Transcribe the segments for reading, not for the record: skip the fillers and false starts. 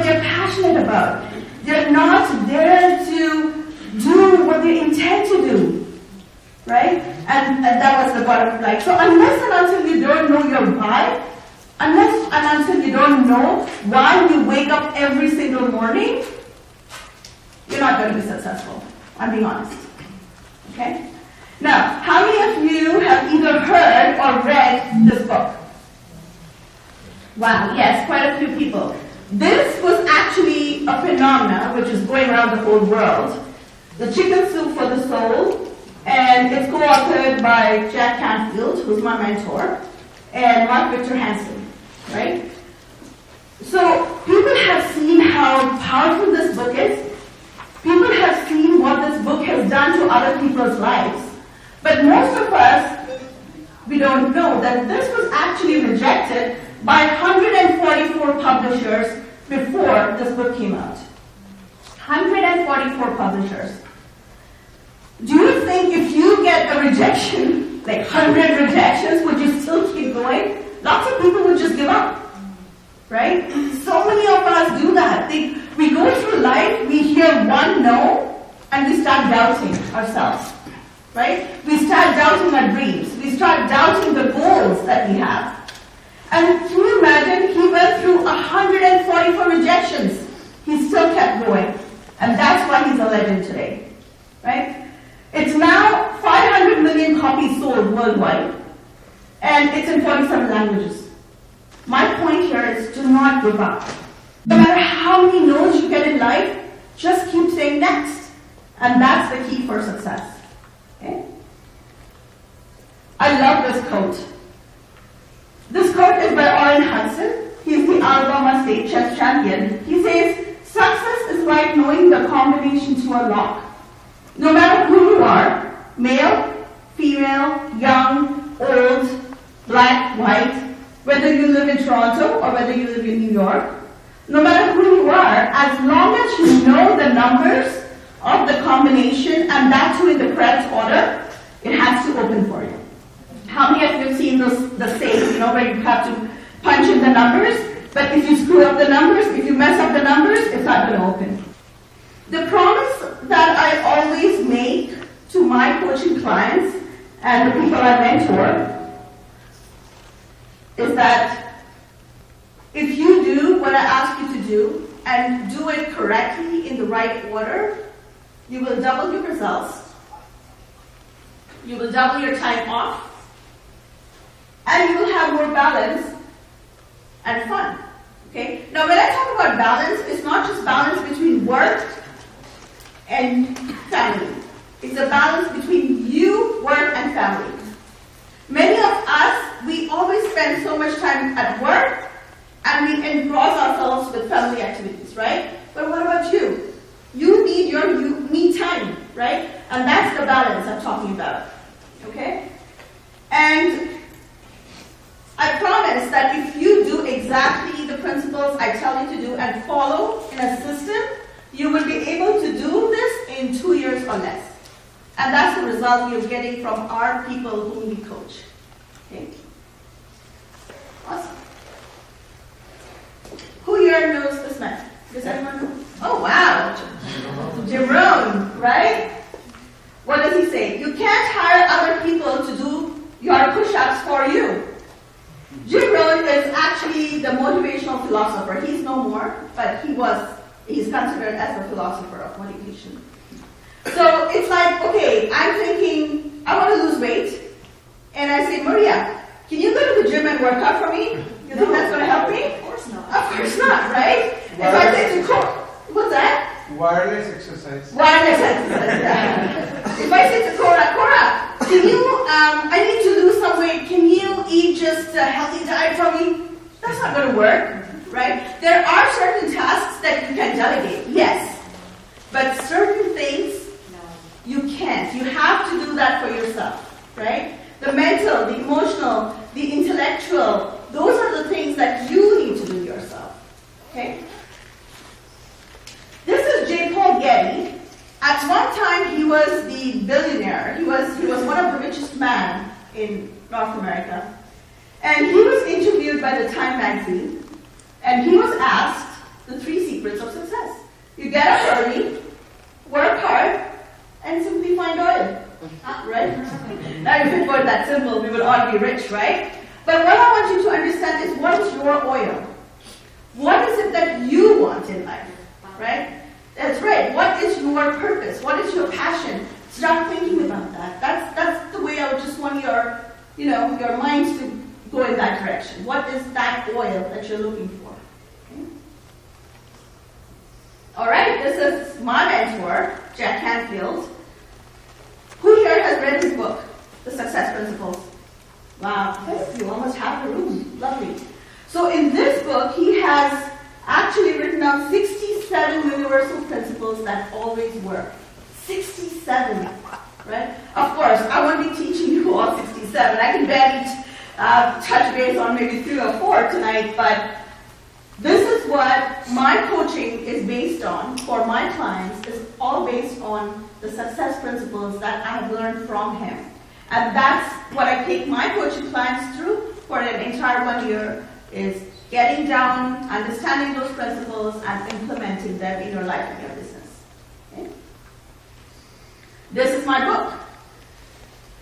they're passionate about. They're not there to do what they intend to do. Right? And that was the bottom line. So unless and until you don't know your why, unless and until you don't know why you wake up every single morning, you're not going to be successful. I'm being honest. Okay? Now, how many of you have either heard or read this book? Wow, yes, quite a few people. This was actually a phenomenon which is going around the whole world. The Chicken Soup for the Soul, and it's co-authored by Jack Canfield, who's my mentor, and Mark Victor Hansen, right? So people have seen how powerful this book is. People have seen what this book has done to other people's lives. But most of us, we don't know that this was actually rejected by 144 publishers before this book came out. 144 publishers. Do you think if you get a rejection, like 100 rejections, would you still keep going? Lots of people would just give up, right? So many of us do that. We go through life, we hear one no, and we start doubting ourselves, right? We start doubting our dreams. We start doubting the goals that we have. And can you imagine, he went through 144 rejections. He still kept going. And that's why he's a legend today, right? It's now 500 million copies sold worldwide, and it's in 47 languages. My point here is do not give up. No matter how many no's you get in life, just keep saying next. And that's the key for success. Okay? I love this quote. This quote is by Orrin Hudson. He's the Alabama State chess champion. He says, success is like knowing the combination to a lock. No matter who you are, male, female, young, old, black, white, whether you live in Toronto or whether you live in New York, no matter who you are, as long as you know the numbers of the combination and that too in the correct order, it has to open for you. How many of you have seen the safe, where you have to punch in the numbers, but if you screw up the numbers, if you mess up the numbers, it's not going to open. The promise that I always make to my coaching clients and the people I mentor is that if you do what I ask you to do and do it correctly in the right order, you will double your results, you will double your time off, and you will have more balance and fun. Okay? Now when I talk about balance, it's not just balance between work and family. It's a balance between you, work, and family. Many of us, we always spend so much time at work and we engross ourselves with family activities, right? But what about you? You need your me time, right? And that's the balance I'm talking about. Okay? And I promise that if you do exactly the principles I tell you to do and follow in a system, you will be able to do this in 2 years or less. And that's the result we're getting from our people whom we coach. Okay? Awesome. Who here knows this method? Does anyone know? Oh, wow. Jerome, right? What does he say? You can't hire other people to do your push-ups for you. Jim Rohn is actually the motivational philosopher. He's no more, but he's considered as a philosopher of motivation. So it's like, okay, I'm thinking, I want to lose weight. And I say, Maria, can you go to the gym and work out for me? You think that's going to help me? Of course not. Of course not, right? If I say to Cora, what's that? Wireless exercise. Wireless exercise, yeah. If I say to Cora, can you, I need to lose some weight, can you eat just a healthy diet for me? That's not going to work, right? There are certain tasks that you can delegate, yes. But certain things, you can't. You have to do that for yourself, right? The mental, the emotional, the intellectual, those are the things that you need to do yourself, okay? This is J. Paul Getty. At one time, he was the billionaire. He was one of the richest men in North America. And he was interviewed by the Time magazine. And he was asked, the 3 secrets of success. You get up early, work hard, and simply find oil. Right? Now, if it were that simple, we would all be rich, right? But what I want you to understand is, what is your oil? What is it that you want in life? Right? That's right. What is your purpose? What is your passion? Start thinking about that. That's the way I would just want your minds to go in that direction. What is that oil that you're looking for? Okay. All right, this is my mentor, Jack Canfield. Who here has read his book, The Success Principles? Wow, you almost have the room. Lovely. So in this book, he has actually written down 67 universal principles that always work. 67, right? Of course, I won't be teaching you all 67. I can barely touch base on maybe 3 or 4 tonight, but this is what my coaching is based on for my clients. It's all based on the success principles that I have learned from him. And that's what I take my coaching clients through for an entire 1 year, is getting down, understanding those principles, and implementing them in your life and your business. Okay? This is my book.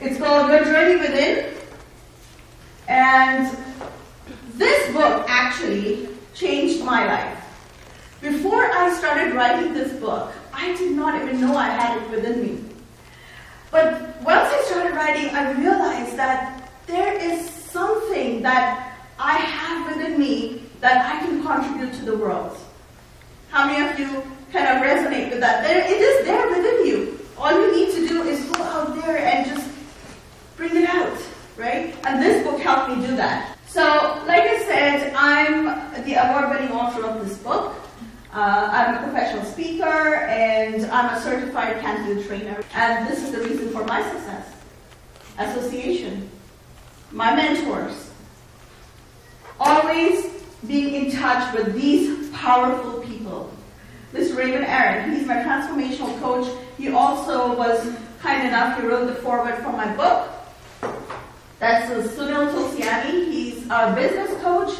It's called Your Journey Within. And this book actually changed my life. Before I started writing this book, I did not even know I had it within me. But once I started writing, I realized that there is something that I have within me that I can contribute to the world. How many of you kind of resonate with that? It is there within you. All you need to do is go out there and just bring it out, right? And this book helped me do that. So, like I said, I'm the award-winning author of this book. I'm a professional speaker, and I'm a certified Canfield trainer. And this is the reason for my success. Association. My mentors. Always being in touch with these powerful people. Mr. Raymond Aaron, he's my transformational coach. He also was kind enough, he wrote the foreword for my book. That's Sunil Tulsiani. He's our business coach.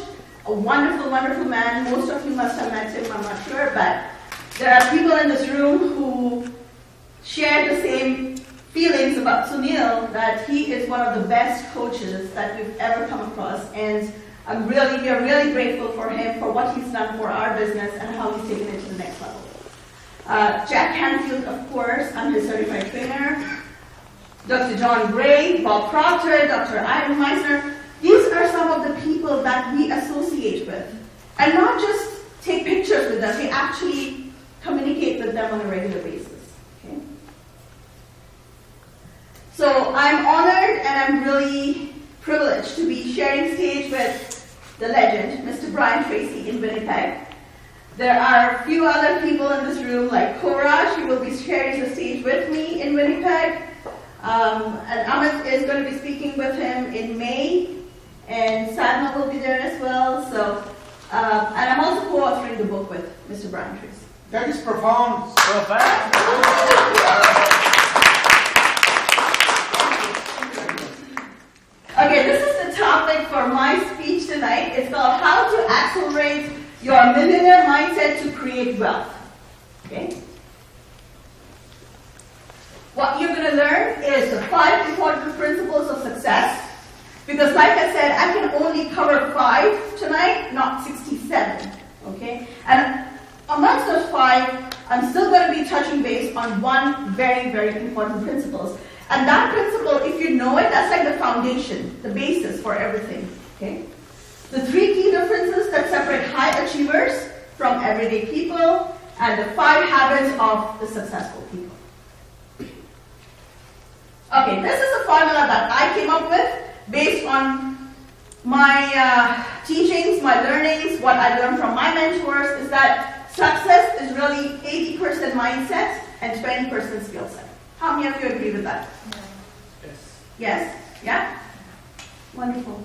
A wonderful, wonderful man. Most of you must have met him, I'm not sure, but there are people in this room who share the same feelings about Sunil, that he is one of the best coaches that we've ever come across, and we are really grateful for him for what he's done for our business and how he's taken it to the next level. Jack Canfield, of course, I'm his certified trainer. Dr. John Gray, Bob Proctor, Dr. Ivan Meisner. These are some of the people that we associate with. And not just take pictures with them, we actually communicate with them on a regular basis. Okay? So I'm honored and I'm really privileged to be sharing stage with the legend, Mr. Brian Tracy in Winnipeg. There are a few other people in this room, like Koraj, who will be sharing the stage with me in Winnipeg. And Amit is going to be speaking with him in May. And Sadma will be there as well. So, and I'm also co-authoring the book with Mr. Brian Tracy. That is profound. Okay, this is the topic for my speech tonight. It's called How to Accelerate Your Millionaire Mindset to Create Wealth. Okay? What you're going to learn is the 5 important principles of success. Because like I said, I can only cover 5 tonight, not 67. Okay? And amongst those 5, I'm still going to be touching base on one very, very important principle. And that principle, if you know it, that's like the foundation, the basis for everything. Okay? The 3 key differences that separate high achievers from everyday people, and the 5 habits of the successful people. Okay, this is a formula that I came up with based on my teachings, my learnings, what I learned from my mentors, is that success is really 80% mindset and 20% skill set. How many of you agree with that? Yes. Yes? Yeah? Wonderful.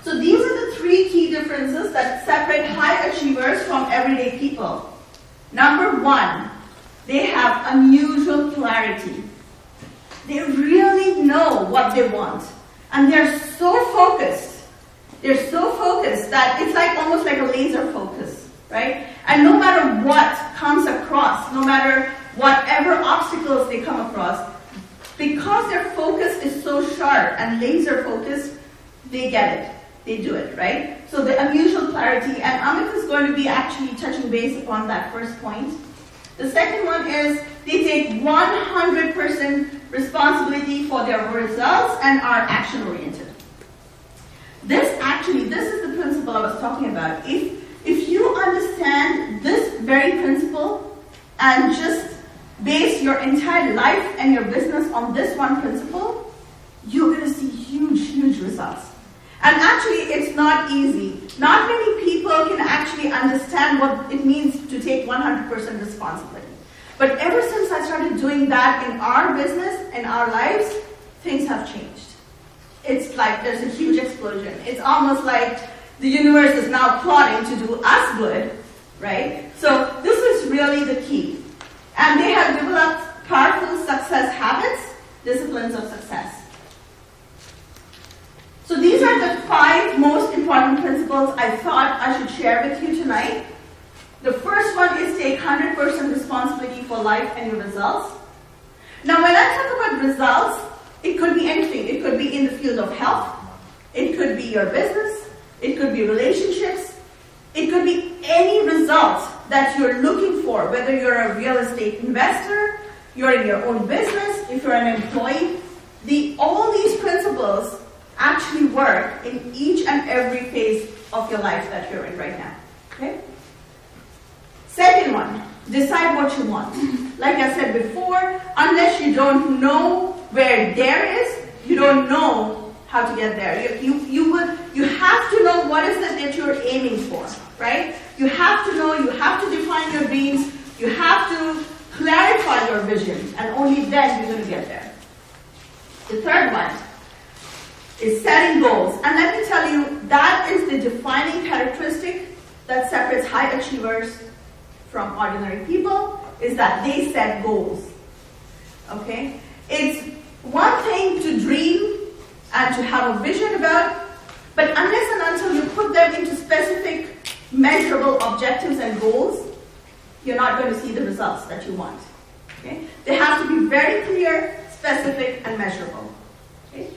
So these are the 3 key differences that separate high achievers from everyday people. Number 1, they have unusual clarity. They really know what they want. And they're so focused. They're so focused that it's like almost like a laser focus. right? And no matter what comes across, no matter whatever obstacles they come across, because their focus is so sharp and laser focused, they get it. They do it, right? So the unusual clarity, and Amit is going to be actually touching base upon that first point. The second one is they take 100% responsibility for their results and are action oriented. This is the principle I was talking about. If you understand this very principle and just base your entire life and your business on this one principle, you're going to see huge results. And actually, it's not easy. Not many people can actually understand what it means to take 100% responsibility. But ever since I started doing that in our business, in our lives, things have changed. It's like there's a huge explosion. It's almost like the universe is now plotting to do us good, right? So this is really the key. And they have developed powerful success habits, disciplines of success. So these are the 5 most important principles I thought I should share with you tonight. The first one is take 100% responsibility for life and your results. Now when I talk about results, it could be anything. It could be in the field of health. It could be your business. It could be relationships. It could be any result that you're looking for, whether you're a real estate investor, you're in your own business, if you're an employee. All these principles actually work in each and every phase of your life that you're in right now. Okay? Second one, decide what you want. Like I said before, unless you don't know where there is, you don't know how to get there. You have to know what is it that you're aiming for, right? You have to know, you have to define your dreams, you have to clarify your vision, and only then you're going to get there. The third one is setting goals. And let me tell you, that is the defining characteristic that separates high achievers from ordinary people, is that they set goals. Okay? It's one thing to dream and to have a vision about, but unless and until you put them into specific, measurable objectives and goals, you're not going to see the results that you want. Okay? They have to be very clear, specific, and measurable. Okay?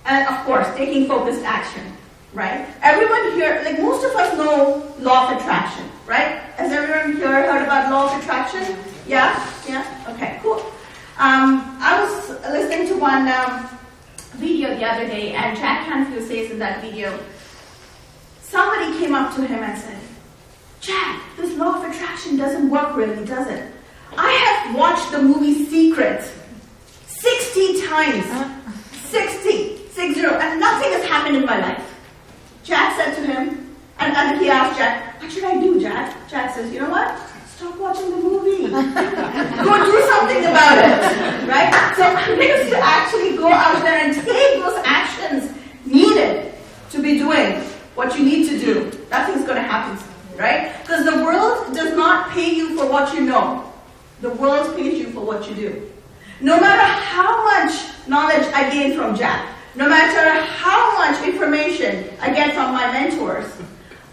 And of course, taking focused action, right? Everyone here, like most of us know law of attraction, right? Has everyone here heard about law of attraction? Yeah? Okay, cool. I was listening to one video the other day, and Jack Canfield says in that video, somebody came up to him and said, Jack, this law of attraction doesn't work really, does it? I have watched the movie Secret 60 times. 60, and nothing has happened in my life. Jack said to him, and he asked Jack, what should I do, Jack? Jack says, you know what? Stop watching the movie. Go do something about it, right? So I'm going to actually go out there and take those actions needed to be doing what you need to do. Nothing's going to happen, right? Because the world does not pay you for what you know. The world pays you for what you do. No matter how much knowledge I gain from Jack, no matter how much information I get from my mentors,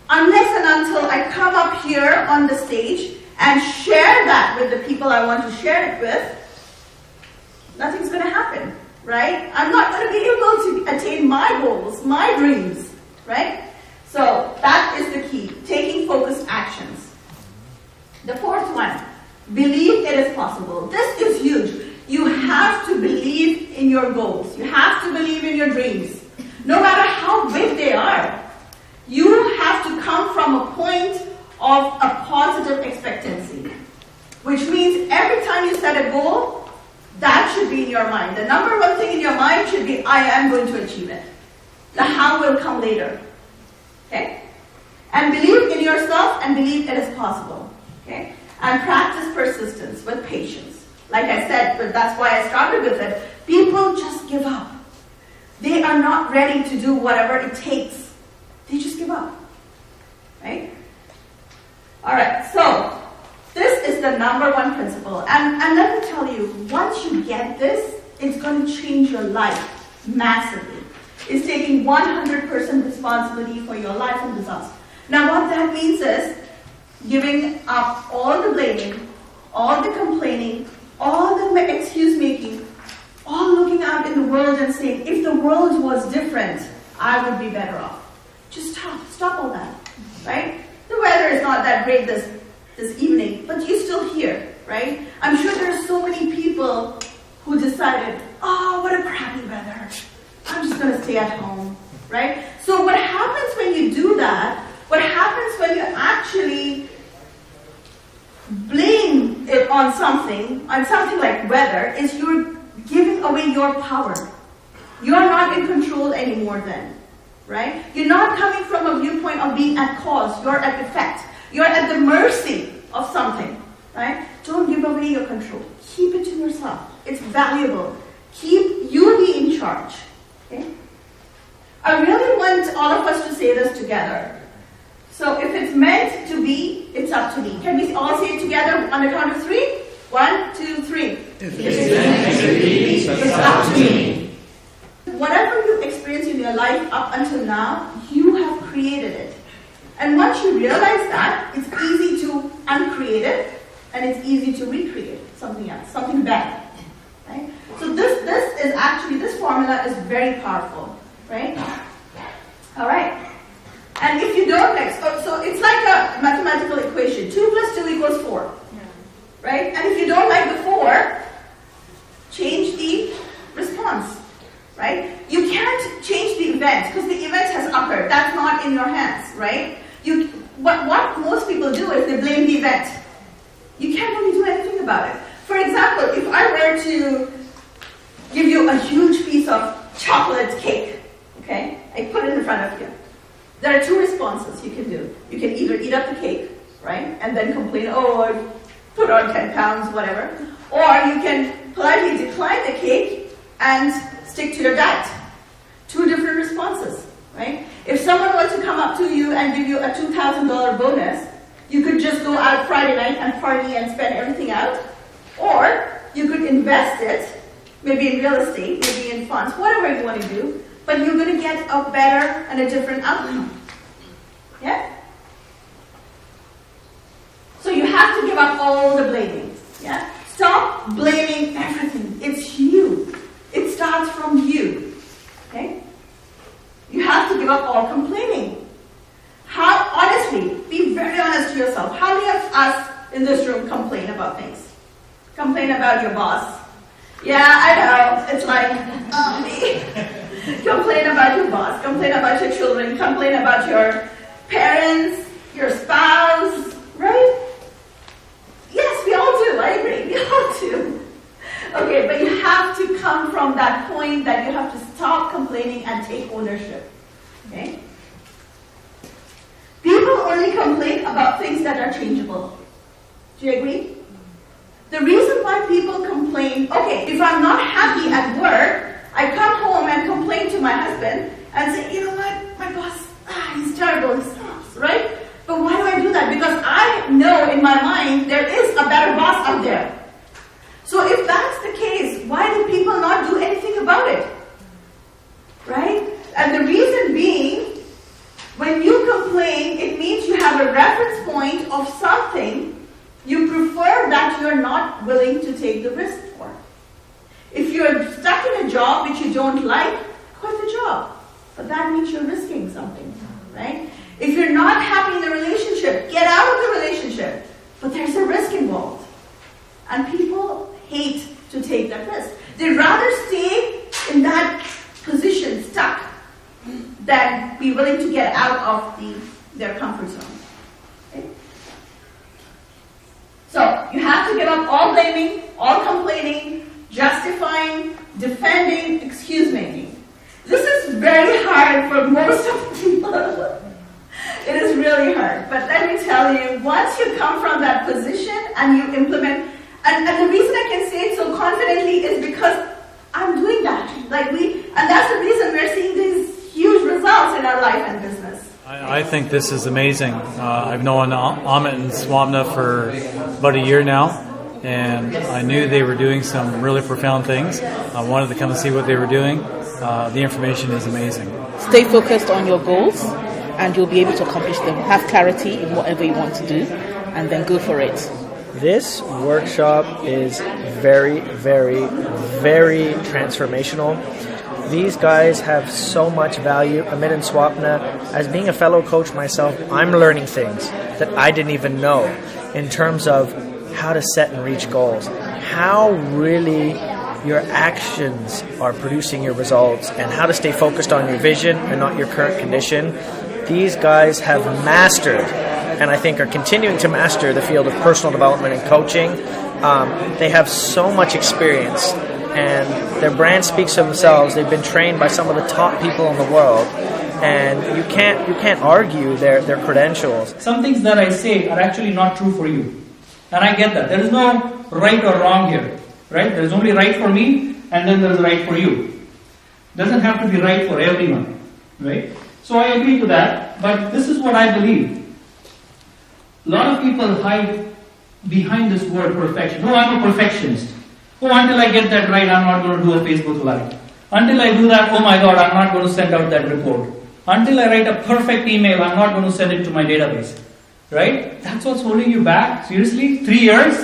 unless and until I come up here on the stage and share that with the people I want to share it with, nothing's going to happen, right? I'm not going to be able to attain my goals, my dreams, right? So that is the key, taking focused actions. The fourth one, believe it is possible. This is huge. You have to believe in your goals. You have to believe in your dreams. No matter how big they are, you have to come from a point of a positive expectancy. Which means every time you set a goal, that should be in your mind. The number one thing in your mind should be, I am going to achieve it. The how will come later. Okay? And believe in yourself and believe it is possible. Okay? And practice persistence with patience. Like I said, but that's why I started with it. People just give up. They are not ready to do whatever it takes. They just give up. Right? Alright, so this is the number one principle. And let me tell you, once you get this, it's going to change your life massively. It's taking 100% responsibility for your life and results. Now what that means is giving up all the blaming, all the complaining, all the excuse making, all looking out in the world and saying, if the world was different, I would be better off. Just stop all that, right? The weather is not that great this evening, but you're still here, right? I'm sure there are so many people who decided, oh, what a crappy weather. I'm just going to stay at home, right? So what happens when you do that, what happens when you actually blame it on something like weather, is you're giving away your power. You're not in control anymore then, right? You're not coming from a viewpoint of being at cause, you're at effect. You're at the mercy of something, right? Don't give away your control. Keep it to yourself. It's valuable. You be in charge, okay? I really want all of us to say this together. So if it's meant to be, it's up to me. Can we all say it together on the count of 3? 1, 2, 3. If it's meant to be, it's up to me. Whatever you experience in your life up until now, you have created it. And once you realize that, it's easy to uncreate it, and it's easy to recreate something else, something better. Right? So this formula is very powerful, right? All right. And if you don't so it's like a mathematical equation. 2 plus 2 equals 4. Right? And if you don't like the 4, change the response. Right? You can't change the event because the event has occurred. That's not in your hands, right? What most people do is they blame the event. You can't really do anything about it. For example, if I were to give you a huge piece of chocolate cake, okay? I put it in front of you. There are 2 responses you can do. You can either eat up the cake, right? And then complain, oh, I put on 10 pounds, whatever. Or you can politely decline the cake and stick to your diet. 2 different responses, right? If someone were to come up to you and give you a $2,000 bonus, you could just go out Friday night and party and spend everything out. Or you could invest it, maybe in real estate, maybe in funds, whatever you want to do, but you're going to get a better and a different outcome. Yeah? So you have to give up all the blaming. Yeah? Stop blaming everything. It's you. It starts from you. Okay? You have to give up all complaining. Honestly, be very honest to yourself. How many of us in this room complain about things? Complain about your boss. Yeah, I know. It's like, me. Complain about your boss. Complain about your children. Complain about your parents, your spouse, right? Yes, we all do. I agree. We all do. Okay, but you have to come from that point that you have to stop complaining and take ownership. Okay? People only complain about things that are changeable. Do you agree? The reason why people complain, okay, if I'm not happy at work, I come home and complain to my husband and say, you know what, my boss, he's terrible, he sucks, right? But why do I do that? Because I know in my mind there is a better boss out there. So if that's the case, why do people not do anything about it? Right? And the reason being, when you complain, it means you have a reference point of something you prefer that you're not willing to take the risk for. If you're stuck in a job which you don't like, quit the job. But that means you're risking something, right? If you're not happy in the relationship, get out of the relationship. But there's a risk involved. And people hate to take that risk. They'd rather stay in that position, stuck, than be willing to get out of their comfort zone. Okay? So, you have to give up all blaming, all complaining, justifying, defending, excuse making. This is very hard for most of the people. It is really hard. But let me tell you, once you come from that position and you implement, and the reason I can say it so confidently is because I'm doing that. And that's the reason we're seeing these huge results in our life and business. I think this is amazing. I've known Amit and Swapna for about a year now, and I knew they were doing some really profound things. I wanted to come and see what they were doing. The information is amazing. Stay focused on your goals and you'll be able to accomplish them. Have clarity in whatever you want to do, and then go for it. This workshop is very, very, very transformational. These guys have so much value. Amit and Swapna, as being a fellow coach myself, I'm learning things that I didn't even know in terms of how to set and reach goals, how really your actions are producing your results, and how to stay focused on your vision and not your current condition. These guys have mastered, and I think are continuing to master, the field of personal development and coaching. They have so much experience, and their brand speaks for themselves. They've been trained by some of the top people in the world, and you can't argue their credentials. Some things that I say are actually not true for you, and I get that. There is no right or wrong here, right? There is only right for me, and then there is right for you. It doesn't have to be right for everyone, right? So I agree to that, but this is what I believe. A lot of people hide behind this word perfection. No, I'm a perfectionist. Oh, until I get that right, I'm not going to do a Facebook Live. Until I do that, oh my God, I'm not going to send out that report. Until I write a perfect email, I'm not going to send it to my database. Right? That's what's holding you back? Seriously? 3 years?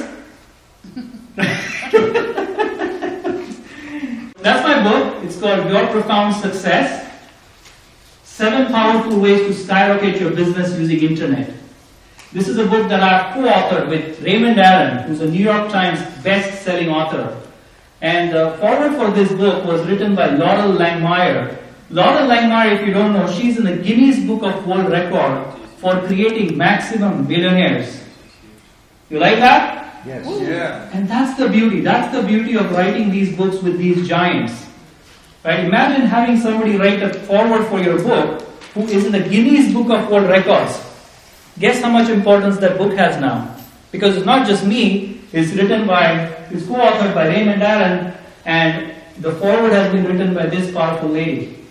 That's my book. It's called Your Profound Success. 7 Powerful Ways to Skyrocket Your Business Using Internet. This is a book that I've co-authored with Raymond Allen, who's a New York Times best-selling author. And the foreword for this book was written by Laurel Langmeyer. Laurel Langmeyer, if you don't know, she's in the Guinness Book of World Record for creating maximum millionaires. You like that? Yes. Yeah. And that's the beauty. That's the beauty of writing these books with these giants. Right? Imagine having somebody write a foreword for your book who is in the Guinness Book of World Records. Guess how much importance that book has now? Because it's not just me, it's co-authored by Raymond Allen, and the foreword has been written by this powerful lady.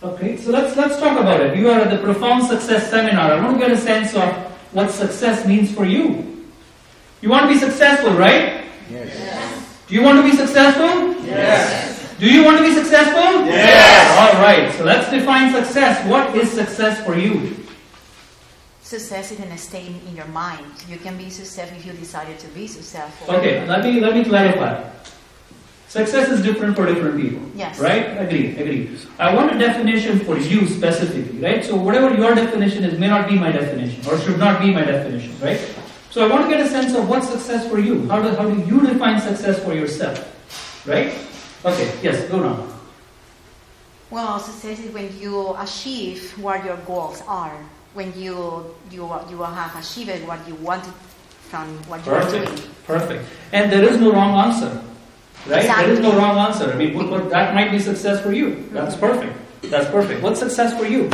Okay, so let's talk about it. You are at the Profound Success Seminar. I want to get a sense of what success means for you. You want to be successful, right? Yes. Do you want to be successful? Yes. Do you want to be successful? Yes. All right, so let's define success. What is success for you? Success is a state in your mind. You can be successful if you decided to be successful. Okay, let me clarify. Success is different for different people. Yes. Right? Agree. I want a definition for you specifically, right? So whatever your definition is may not be my definition or should not be my definition, right? So I want to get a sense of what's success for you. How do you define success for yourself? Right? Okay, yes, go on. Well, success is when you achieve what your goals are. When you have achieved what you wanted from what you are doing. Perfect. And there is no wrong answer. Right? Exactly. There is no wrong answer. I mean, that might be success for you. That's perfect. What's success for you?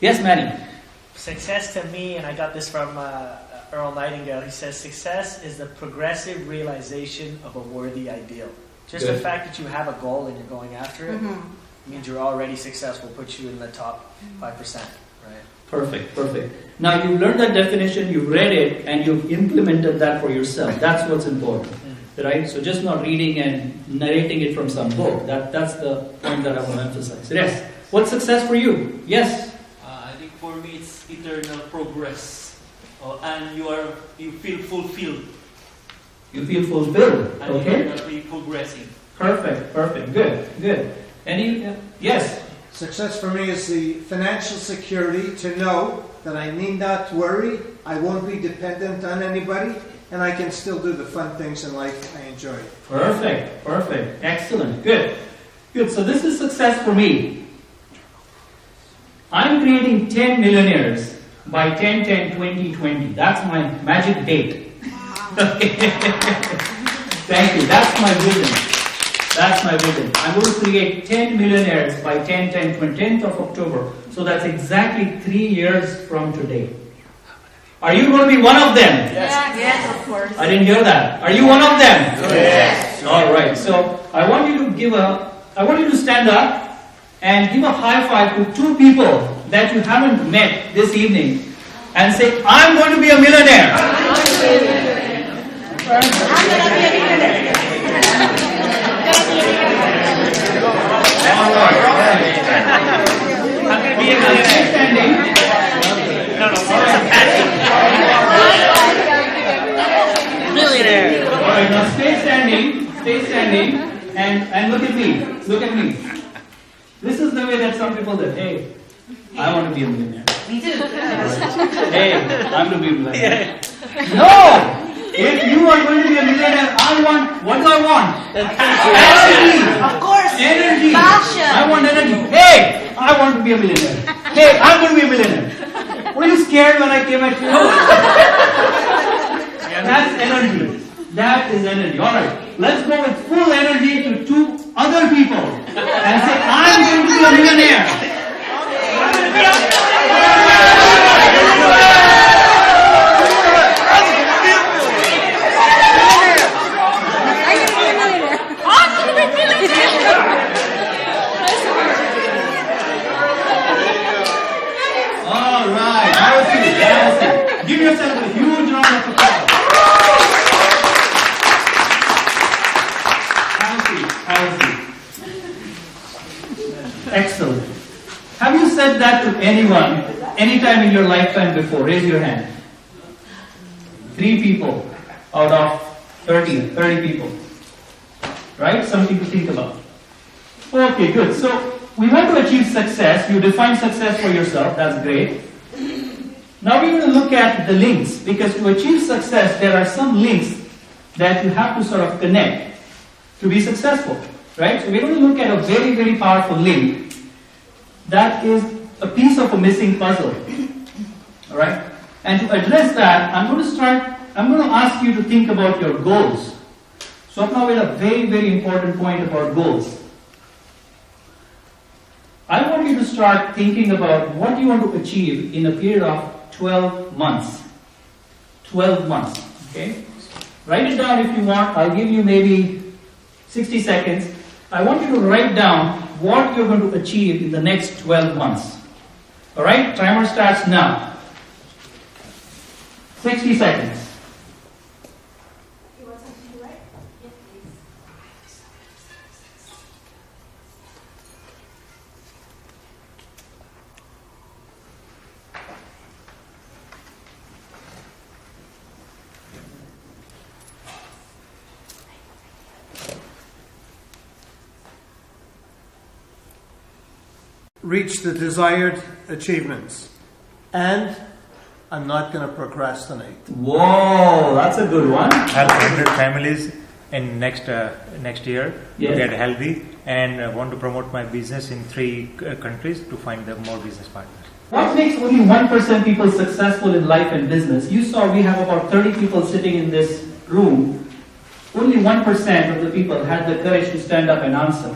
Yes, Manny. Success to me, and I got this from Earl Nightingale, he says, success is the progressive realization of a worthy ideal. Just Good. the fact that you have a goal and you're going after it means you're already successful, puts you in the top 5%. Right? Perfect. Now you've learned that definition, you've read it, and you've implemented that for yourself. That's what's important. Right? So just not reading and narrating it from some book. That's the point that I want to emphasize. Yes. What's success for you? Yes. I think for me it's eternal progress, and you feel fulfilled. You feel fulfilled. And Okay. eternally progressing. Perfect. Good. Any? Yes. Success for me is the financial security to know that I need not worry, I won't be dependent on anybody, and I can still do the fun things in life I enjoy. Perfect. Excellent. Good. So this is success for me. I'm creating 10 millionaires by 10/10/2020. That's my magic date. Thank you. That's my vision. I'm going to create 10 millionaires by 10th of October. So that's exactly 3 years from today. Are you going to be one of them? Yes, of course. I didn't hear that. Are you one of them? Yes. All right. So I want you to stand up and give a high five to 2 people that you haven't met this evening and say, I'm going to be a millionaire. I'm going to be a millionaire. All right. Be a millionaire. Millionaire. All right, now stay standing, and look at me. This is the way that some people do. Hey, I want to be a millionaire. Me too. Hey, I'm going to be a millionaire. No! If you are going to be a millionaire, what do I want? Energy. Of course. Energy. Passion. I want energy. Hey, I want to be a millionaire. Hey, I'm going to be a millionaire. Were you scared when I came at you? That's energy. That is energy. All right. Let's go with full energy to two other people and say, I'm going to be a millionaire. All right. Now give yourself a huge round of applause. Excellent. Have you said that to anyone, anytime in your lifetime before? Raise your hand. 3 people out of 30 people. Right? Something to think about. Okay, good. So, we want to achieve success. You define success for yourself. That's great. Now we're going to look at the links, because to achieve success, there are some links that you have to sort of connect to be successful. Right? So we're going to look at a very, very powerful link that is a piece of a missing puzzle. Alright? And to address that, I'm going to ask you to think about your goals. Swapna made a very, very important point about goals. I want you to start thinking about what you want to achieve in a period of 12 months. 12 months. Okay? Write it down if you want. I'll give you maybe 60 seconds. I want you to write down what you're going to achieve in the next 12 months. Alright? Timer starts now. 60 seconds. You want something to write? Yes, please. Reach the desired achievements. And I'm not going to procrastinate. Whoa, that's a good one. Help 100 families in next year Yes. to get healthy, and want to promote my business in 3 countries to find them more business partners. What makes only 1% people successful in life and business? You saw we have about 30 people sitting in this room. Only 1% of the people had the courage to stand up and answer.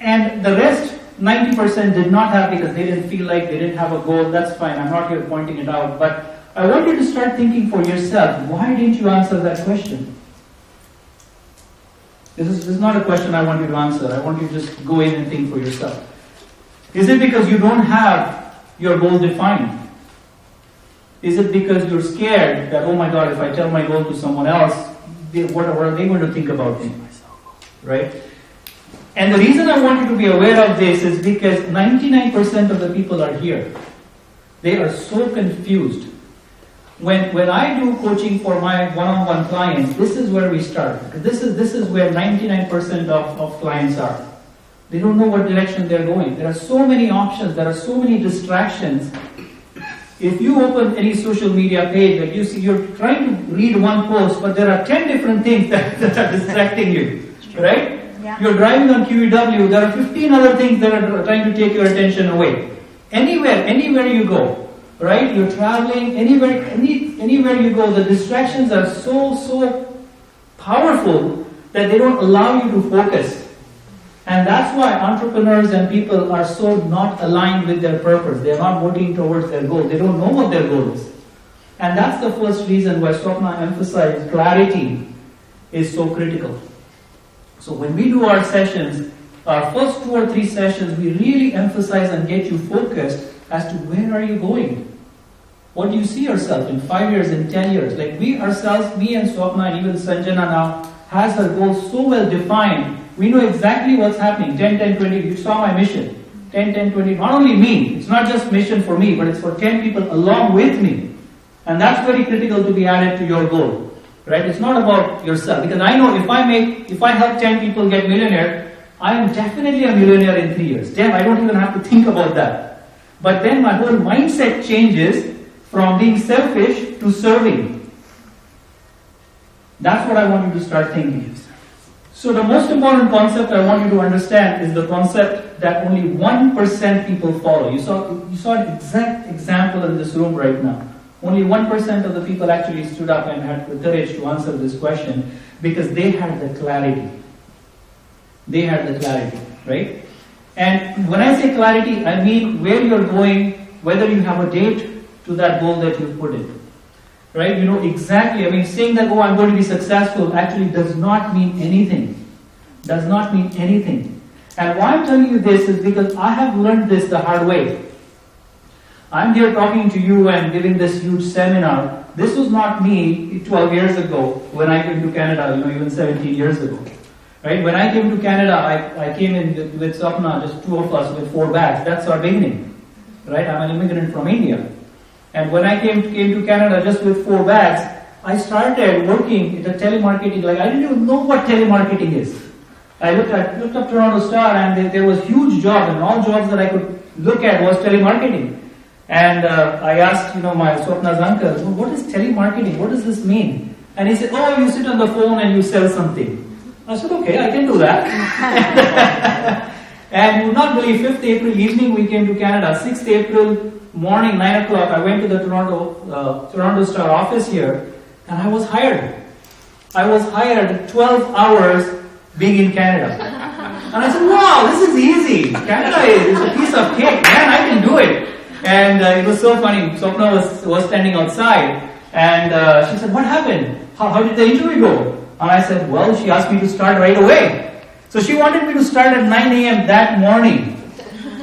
And the rest, 90% did not have, because they didn't feel like they didn't have a goal. That's fine. I'm not here pointing it out. But I want you to start thinking for yourself, why didn't you answer that question? This is not a question I want you to answer. I want you to just go in and think for yourself. Is it because you don't have your goal defined? Is it because you're scared that, oh my God, if I tell my goal to someone else, what are they going to think about me? Right? And the reason I want you to be aware of this is because 99% of the people are here. They are so confused. When I do coaching for my one-on-one clients, this is where we start. This is where 99% of clients are. They don't know what direction they're going. There are so many options. There are so many distractions. If you open any social media page, like you see, you're trying to read one post, but there are 10 different things that are distracting you. Right? Yeah. You're driving on QEW, there are 15 other things that are trying to take your attention away. Anywhere you go, right? You're traveling, anywhere you go, the distractions are so powerful that they don't allow you to focus. And that's why entrepreneurs and people are so not aligned with their purpose. They're not working towards their goal. They don't know what their goal is. And that's the first reason why Swapna emphasized clarity is so critical. So when we do our sessions, our first 2 or 3 sessions, we really emphasize and get you focused as to where are you going? What do you see yourself in 5 years, in 10 years? Like we ourselves, me and Swapna and even Sanjana now, has her goals so well defined. We know exactly what's happening. 10, 10, 20, you saw my mission. 10, 20, not only me, it's not just mission for me, but it's for 10 people along with me. And that's very critical to be added to your goal, right? It's not about yourself, because I know if I help 10 people get millionaire, I am definitely a millionaire in 3 years. Damn, I don't even have to think about that. But then my whole mindset changes from being selfish to serving. That's what I want you to start thinking. So the most important concept I want you to understand is the concept that only 1% people follow. You saw an exact example in this room right now. Only 1% of the people actually stood up and had the courage to answer this question because they had the clarity. They had the clarity, right? And when I say clarity, I mean where you're going, whether you have a date to that goal that you've put in. Right? You know exactly. I mean, saying that, oh, I'm going to be successful actually does not mean anything. Does not mean anything. And why I'm telling you this is because I have learned this the hard way. I'm here talking to you and giving this huge seminar. This was not me 12 years ago when I came to Canada, even 17 years ago. Right? When I came to Canada, I came in with Swapna, just two of us with 4 bags. That's our beginning. Right? I'm an immigrant from India. And when I came to Canada just with 4 bags, I started working in telemarketing. Like, I didn't even know what telemarketing is. I looked up Toronto Star, and there was huge jobs, and all jobs that I could look at was telemarketing. And I asked, my Swapna's uncle, what is telemarketing? What does this mean? And he said, oh, you sit on the phone and you sell something. I said, okay, I can do that. And you would not believe, 5th April evening we came to Canada. 6th April morning, 9 o'clock, I went to the Toronto Star office here, and I was hired. I was hired 12 hours being in Canada. And I said, wow, this is easy. Canada is a piece of cake. Man, I can do it. And it was so funny. Swapna was standing outside, and she said, what happened? How did the interview go? And I said, well, she asked me to start right away. So she wanted me to start at 9 a.m. that morning.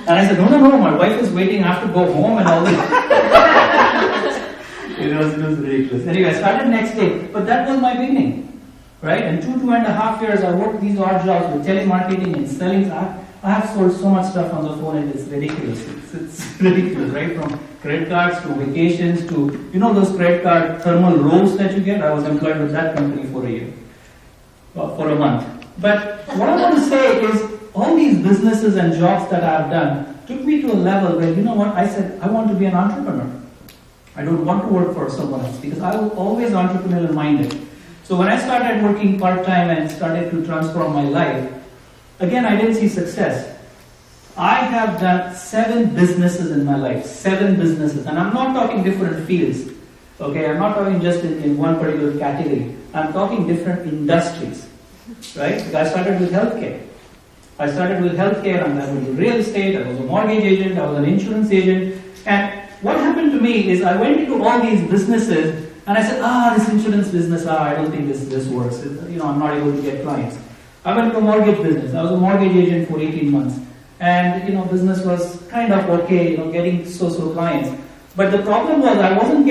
And I said, no, my wife is waiting, I have to go home and all this. It was ridiculous. Anyway, I started next day. But that was my beginning. Right? And 2.5 years, I worked these odd jobs with telemarketing and selling. I have sold so much stuff on the phone, and it's ridiculous. It's ridiculous, right? From credit cards to vacations to, those credit card thermal rolls that you get. I was employed with that company for a year. For a month. But what I want to say is, all these businesses and jobs that I've done took me to a level where, I said, I want to be an entrepreneur. I don't want to work for someone else because I was always entrepreneurial minded. So when I started working part-time and started to transform my life, again, I didn't see success. I have done 7 businesses in my life, 7 businesses. And I'm not talking different fields. Okay, I'm not talking just in one particular category. I'm talking different industries. Right? I started with healthcare. And I was in real estate, I was a mortgage agent, I was an insurance agent. And what happened to me is I went into all these businesses and I said, this insurance business, I don't think this works. I'm not able to get clients. I went to a mortgage business. I was a mortgage agent for 18 months. And, business was kind of okay, getting so-so clients. But the problem was I wasn't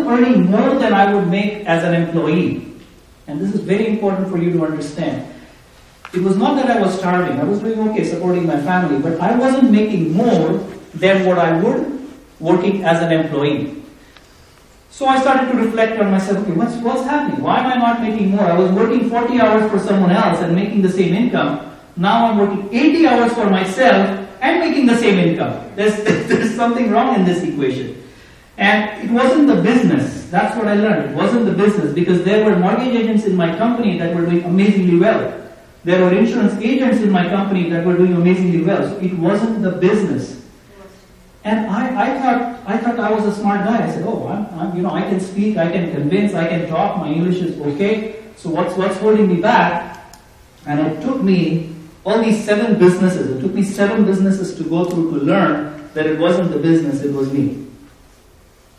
earning more than I would make as an employee. And this is very important for you to understand. It was not that I was starving. I was doing okay, supporting my family, but I wasn't making more than what I would working as an employee. So I started to reflect on myself, okay, what's happening? Why am I not making more? I was working 40 hours for someone else and making the same income. Now I'm working 80 hours for myself and making the same income. There's something wrong in this equation. And it wasn't the business. That's what I learned. It wasn't the business because there were mortgage agents in my company that were doing amazingly well. There were insurance agents in my company that were doing amazingly well. So it wasn't the business. And I thought I was a smart guy. I said, I can speak, I can convince, I can talk, my English is okay. So what's holding me back? And it took me all these 7 businesses. It took me 7 businesses to go through to learn that it wasn't the business, it was me.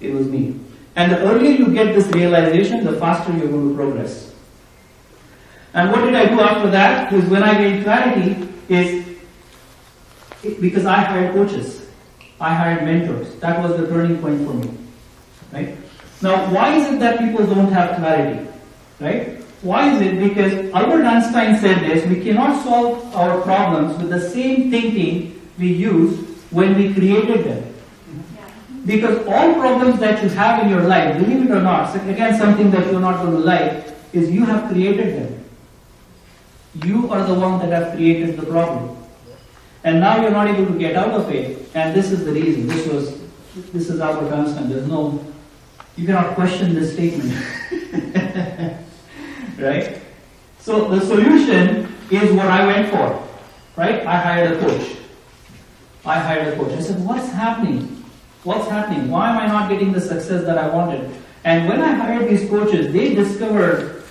It was me. And the earlier you get this realization, the faster you're going to progress. And what did I do after that? Because when I gained clarity because I hired coaches. I hired mentors. That was the turning point for me. Right? Now, why is it that people don't have clarity? Right? Why is it? Because Albert Einstein said this, we cannot solve our problems with the same thinking we used when we created them. Because all problems that you have in your life, believe it or not, again something that you're not going to like, is you have created them. You are the one that have created the problem. And now you're not able to get out of it, and this is the reason. This is Albert Einstein. You cannot question this statement. Right? So the solution is what I went for. Right? I hired a coach. I said, what's happening? What's happening? Why am I not getting the success that I wanted? And when I hired these coaches, they discovered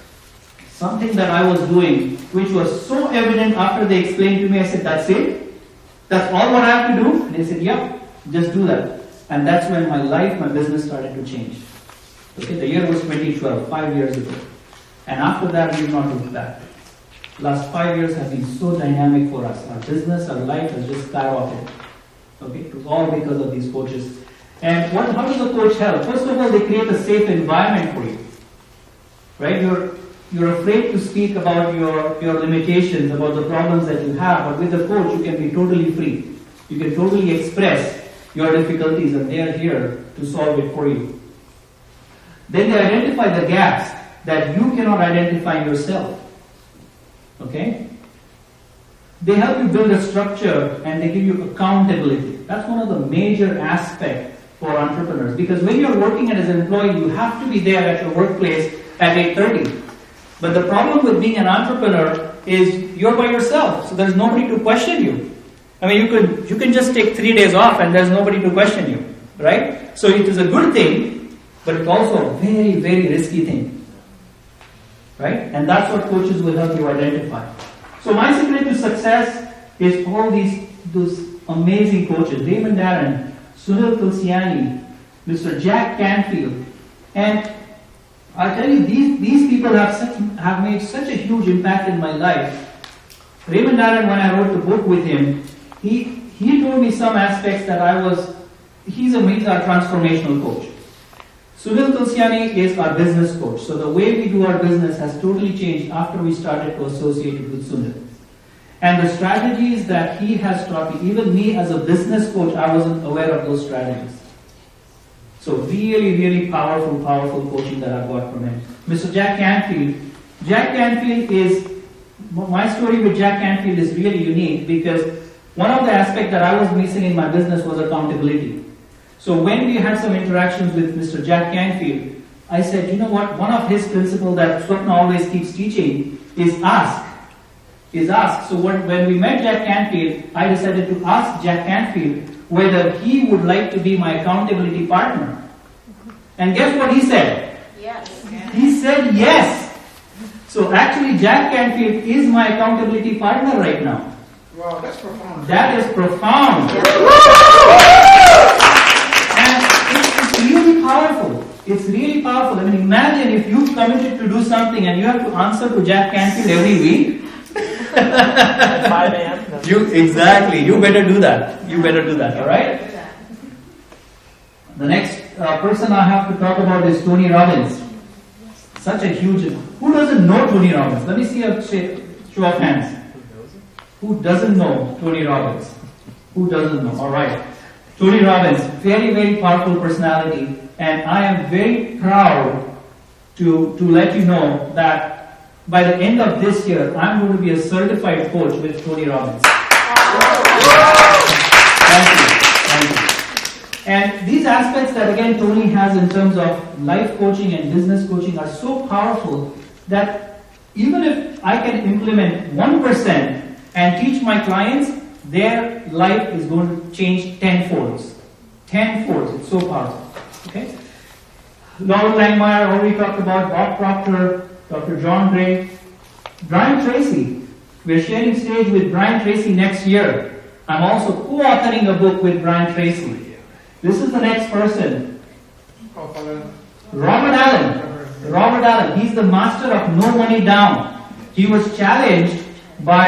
something that I was doing, which was so evident after they explained to me. I said, that's it? That's all what I have to do? And they said, yep, just do that. And that's when my business started to change. Okay, the year was 2012, 5 years ago. And after that, we've not looked back. Last 5 years have been so dynamic for us. Our business, our life has just skyrocketed. Okay, it was all because of these coaches. And how does a coach help? First of all, they create a safe environment for you. Right? You're afraid to speak about your limitations, about the problems that you have, but with a coach you can be totally free. You can totally express your difficulties and they are here to solve it for you. Then they identify the gaps that you cannot identify yourself. Okay? They help you build a structure and they give you accountability. That's one of the major aspects for entrepreneurs. Because when you're working as an employee, you have to be there at your workplace at 8:30. But the problem with being an entrepreneur is you're by yourself, so there's nobody to question you. I mean, you can just take 3 days off and there's nobody to question you, right? So it is a good thing, but it's also a very, very risky thing, right? And that's what coaches will help you identify. So my secret to success is all those amazing coaches: Raymond Darren, Sunil Tulsiani, Mr. Jack Canfield, and I tell you, these people have made such a huge impact in my life. Raymond Darren, when I wrote the book with him, he told me some aspects that he's our transformational coach. Sunil Tulsiani is our business coach. So the way we do our business has totally changed after we started to associate it with Sunil. And the strategies that he has taught me, even me as a business coach, I wasn't aware of those strategies. So really, really powerful coaching that I got from him. Mr. Jack Canfield. Jack Canfield my story with Jack Canfield is really unique because one of the aspects that I was missing in my business was accountability. So when we had some interactions with Mr. Jack Canfield, I said, you know what, one of his principles that Swapna always keeps teaching is ask. So when we met Jack Canfield, I decided to ask Jack Canfield whether he would like to be my accountability partner. And guess what he said? Yes. He said yes. So actually Jack Canfield is my accountability partner right now. Wow, that's profound. That is profound. And it's really powerful. It's really powerful. I mean, imagine if you committed to do something and you have to answer to Jack Canfield every week. 5 a.m. Exactly. You better do that. All right? The next person I have to talk about is Tony Robbins. Such a huge... Who doesn't know Tony Robbins? Let me see a show of hands. Who doesn't know Tony Robbins? Who doesn't know? All right. Tony Robbins, very, very powerful personality. And I am very proud to let you know that by the end of this year, I'm going to be a certified coach with Tony Robbins. Thank you. And these aspects that again Tony has in terms of life coaching and business coaching are so powerful that even if I can implement 1% and teach my clients, their life is going to change tenfolds. It's so powerful. Okay? Laurel Langmeyer, already talked about, Bob Proctor, Dr. John Gray, Brian Tracy. We're sharing stage with Brian Tracy next year. I'm also co-authoring a book with Brian Tracy. This is the next person. Robert Allen. He's the master of no money down. He was challenged by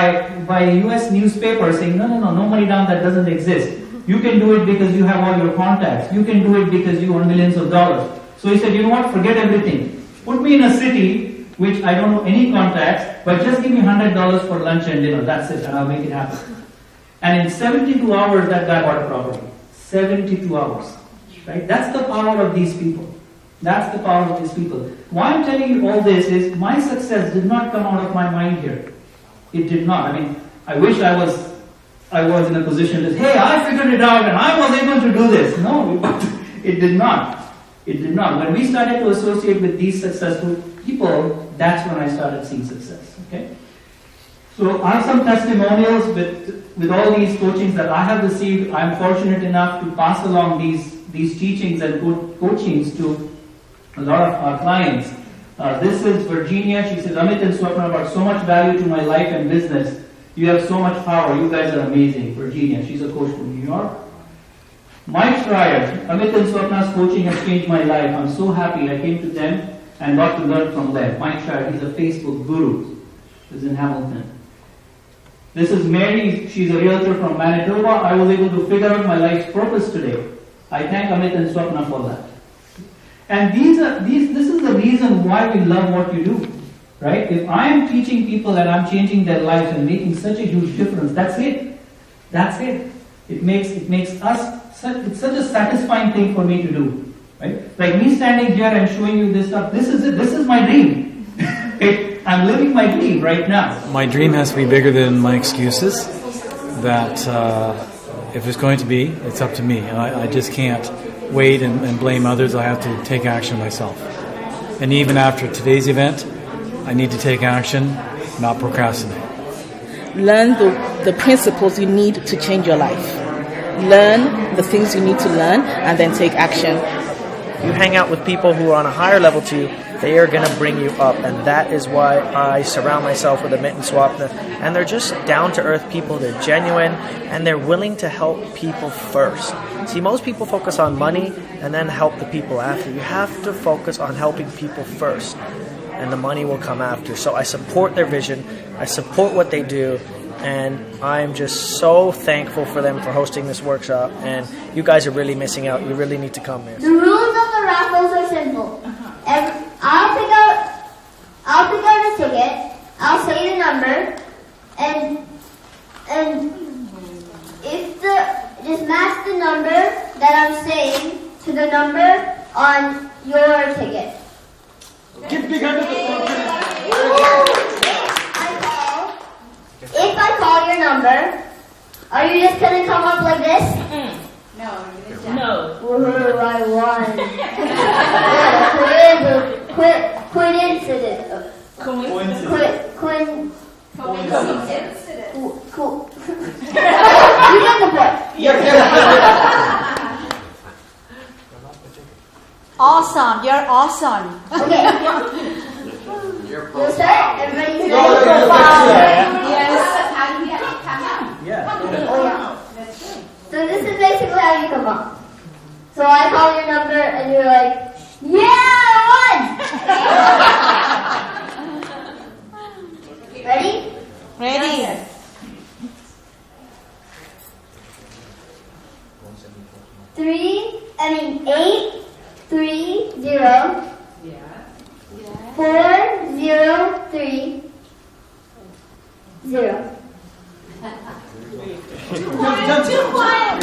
a US newspaper saying, no money down, that doesn't exist. You can do it because you have all your contacts. You can do it because you earn millions of dollars. So he said, you know what, forget everything. Put me in a city which I don't know any contacts, but just give me $100 for lunch and dinner. That's it, and I'll make it happen. And in 72 hours, that guy bought a property. 72 hours. Right? That's the power of these people. That's the power of these people. Why I'm telling you all this is my success did not come out of my mind here. It did not. I mean, I wish I was in a position to say, hey, I figured it out and I was able to do this. No, it did not. It did not. When we started to associate with these successful people, that's when I started seeing success. Okay? So I have some testimonials with all these coachings that I have received. I'm fortunate enough to pass along these teachings and coachings to a lot of our clients. This is Virginia. She says, Amit and Swapna brought so much value to my life and business. You have so much power. You guys are amazing. Virginia. She's a coach from New York. Mike Schreier. Amit and Swapna's coaching has changed my life. I'm so happy I came to them and got to learn from them. Mike Schreier, he's a Facebook guru. He's in Hamilton. This is Mary. She's a realtor from Manitoba. I was able to figure out my life's purpose today. I thank Amit and Swapna for that. And this is the reason why we love what you do, right? If I am teaching people and I'm changing their lives and making such a huge difference, that's it. That's it. It makes us it's such a satisfying thing for me to do, right? Like me standing here and showing you this stuff. This is it. This is my dream. I'm living my dream right now. My dream has to be bigger than my excuses. That if it's going to be, it's up to me, and I just can't wait and blame others. I have to take action myself. And even after today's event, I need to take action, not procrastinate. Learn the principles you need to change your life. Learn the things you need to learn and then take action. You hang out with people who are on a higher level to you, they are going to bring you up. And that is why I surround myself with Amit and Swapna. And they're just down-to-earth people. They're genuine. And they're willing to help people first. See, most people focus on money and then help the people after. You have to focus on helping people first. And the money will come after. So I support their vision. I support what they do. And I'm just so thankful for them for hosting this workshop. And you guys are really missing out. You really need to come here. The rules of the raffles are simple. I'll pick out a ticket. I'll say the number, and if just match the number that I'm saying to the number on your ticket. Give big hand to If I call your number, are you just gonna come up like this? No. Woohoo, I won. Coincidence. Coincidence. Cool. You get the point. Awesome. You're awesome. Okay. You'll start? Everybody's ready? Yes. How do you come out? Yeah. So this is basically how you come up. So I call your number and you're like, yeah, I won! Ready? Ready. Eight, 3, 0. 4, 0, 3, 0. Too quiet.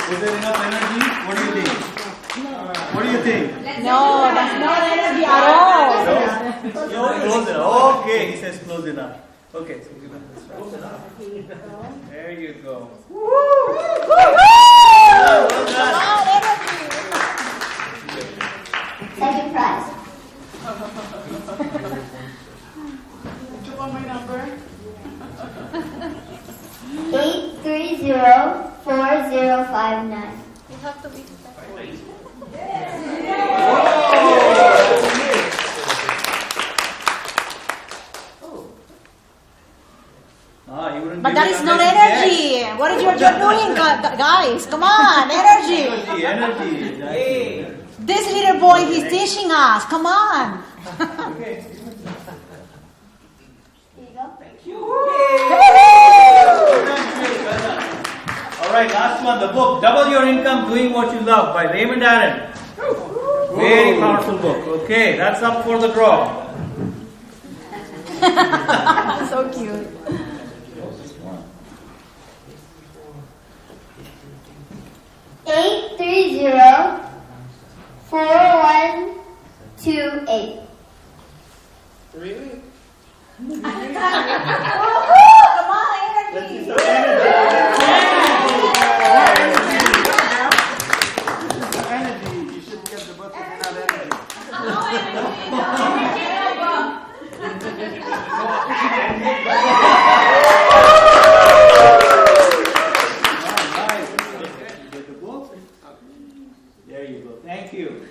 Was there enough energy? What do you think? What do you think? No, that's not energy at all. Close enough. Okay, he says close enough. Okay, so give it this right. There you go. Second prize. Do you want my number? 8304059. You have to be But that is not energy. What are you doing, guys? Come on, energy. Energy. This little boy, he's teaching us. Come on. Okay. Here you go. Thank you. All right, last one, the book, Double Your Income Doing What You Love by Raymond Aaron. Very powerful book. Okay, that's up for the draw. So cute. Eight 4128. Really? Come on, energy. Energy. You shouldn't get the book if you're not energy. There you go. Thank you.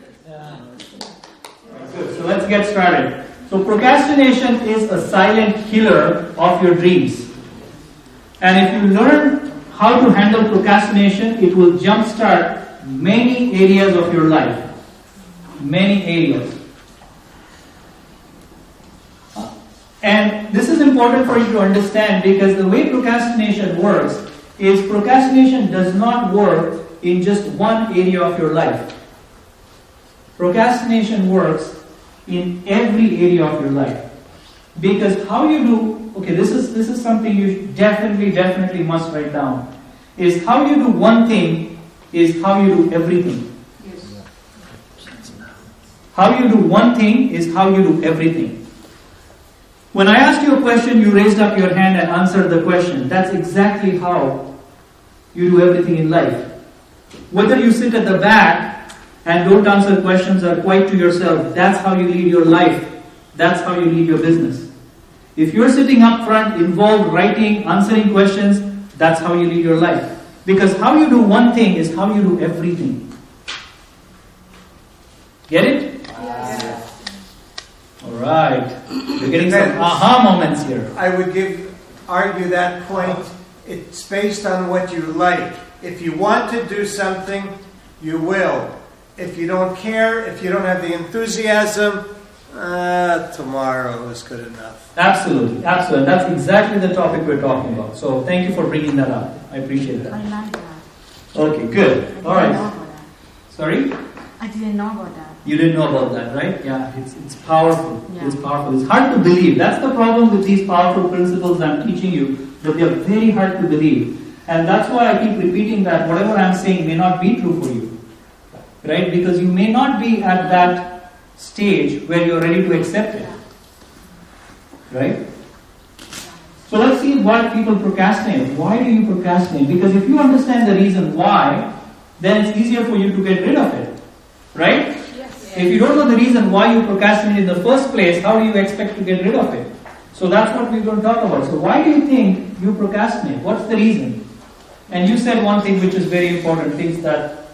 Good. So let's get started. So procrastination is a silent killer of your dreams. And if you learn how to handle procrastination, it will jumpstart many areas of your life. Many areas. And this is important for you to understand, because the way procrastination works is procrastination does not work in just one area of your life. Procrastination works in every area of your life. Because how you do, okay, this is something you definitely must write down, is how you do one thing is how you do everything. How you do one thing is how you do everything. When I asked you a question, you raised up your hand and answered the question. That's exactly how you do everything in life. Whether you sit at the back and don't answer questions or quiet to yourself, that's how you lead your life. That's how you lead your business. If you're sitting up front, involved, writing, answering questions, that's how you lead your life. Because how you do one thing is how you do everything. Get it? Yes. Alright. You're getting some aha moments here. I would argue that point. It's based on what you like. If you want to do something, you will. If you don't care, if you don't have the enthusiasm, tomorrow is good enough. Absolutely. That's exactly the topic we're talking about. So thank you for bringing that up. I appreciate that. I like that. Okay, good. All right. Sorry? I didn't know about that. You didn't know about that, right? Yeah, it's powerful. Yeah. It's powerful. It's hard to believe. That's the problem with these powerful principles I'm teaching you, that they're very hard to believe. And that's why I keep repeating that whatever I'm saying may not be true for you. Right? Because you may not be at that stage where you're ready to accept it. Right? So let's see why people procrastinate. Why do you procrastinate? Because if you understand the reason why, then it's easier for you to get rid of it. Right? Yes. If you don't know the reason why you procrastinate in the first place, how do you expect to get rid of it? So that's what we're going to talk about. So why do you think you procrastinate? What's the reason? And you said one thing which is very important, things that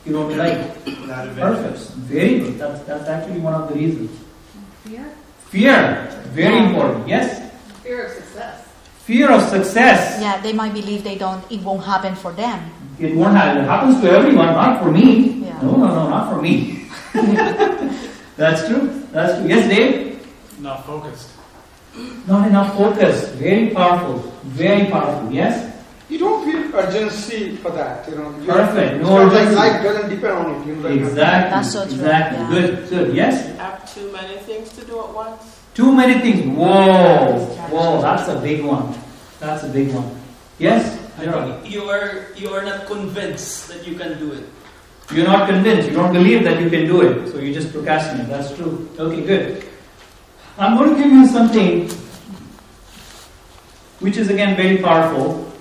you don't like. Perfect. Very good. That's actually one of the reasons. Fear. Very important. Yes? Fear of success. Fear of success. Yeah, they might believe it won't happen for them. It won't happen. It happens to everyone, not for me. Yeah. No, not for me. That's true. Yes, Dave? Not focused. Not enough focus. Very powerful. Very powerful. Yes? You don't feel urgency for that, Perfect. No urgency. Life doesn't depend on it. Exactly. That's so true. Exactly. Yeah. Good. Yes? Have too many things to do at once? Too many things. Whoa. That's a big one. Yes? I think you are not convinced that you can do it. You're not convinced. You don't believe that you can do it. So you just procrastinate. That's true. Okay, good. I'm going to give you something which is again very powerful.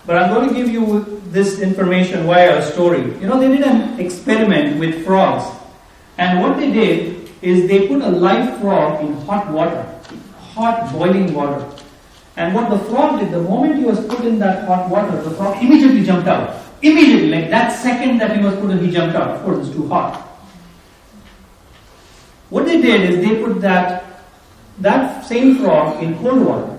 But I'm going to give you this information via a story. They did an experiment with frogs. And what they did is they put a live frog in hot water. Hot boiling water. And what the frog did, the moment he was put in that hot water, the frog immediately jumped out. Immediately, like that second that he was put in, he jumped out. Of course, it's too hot. What they did is they put that same frog in cold water.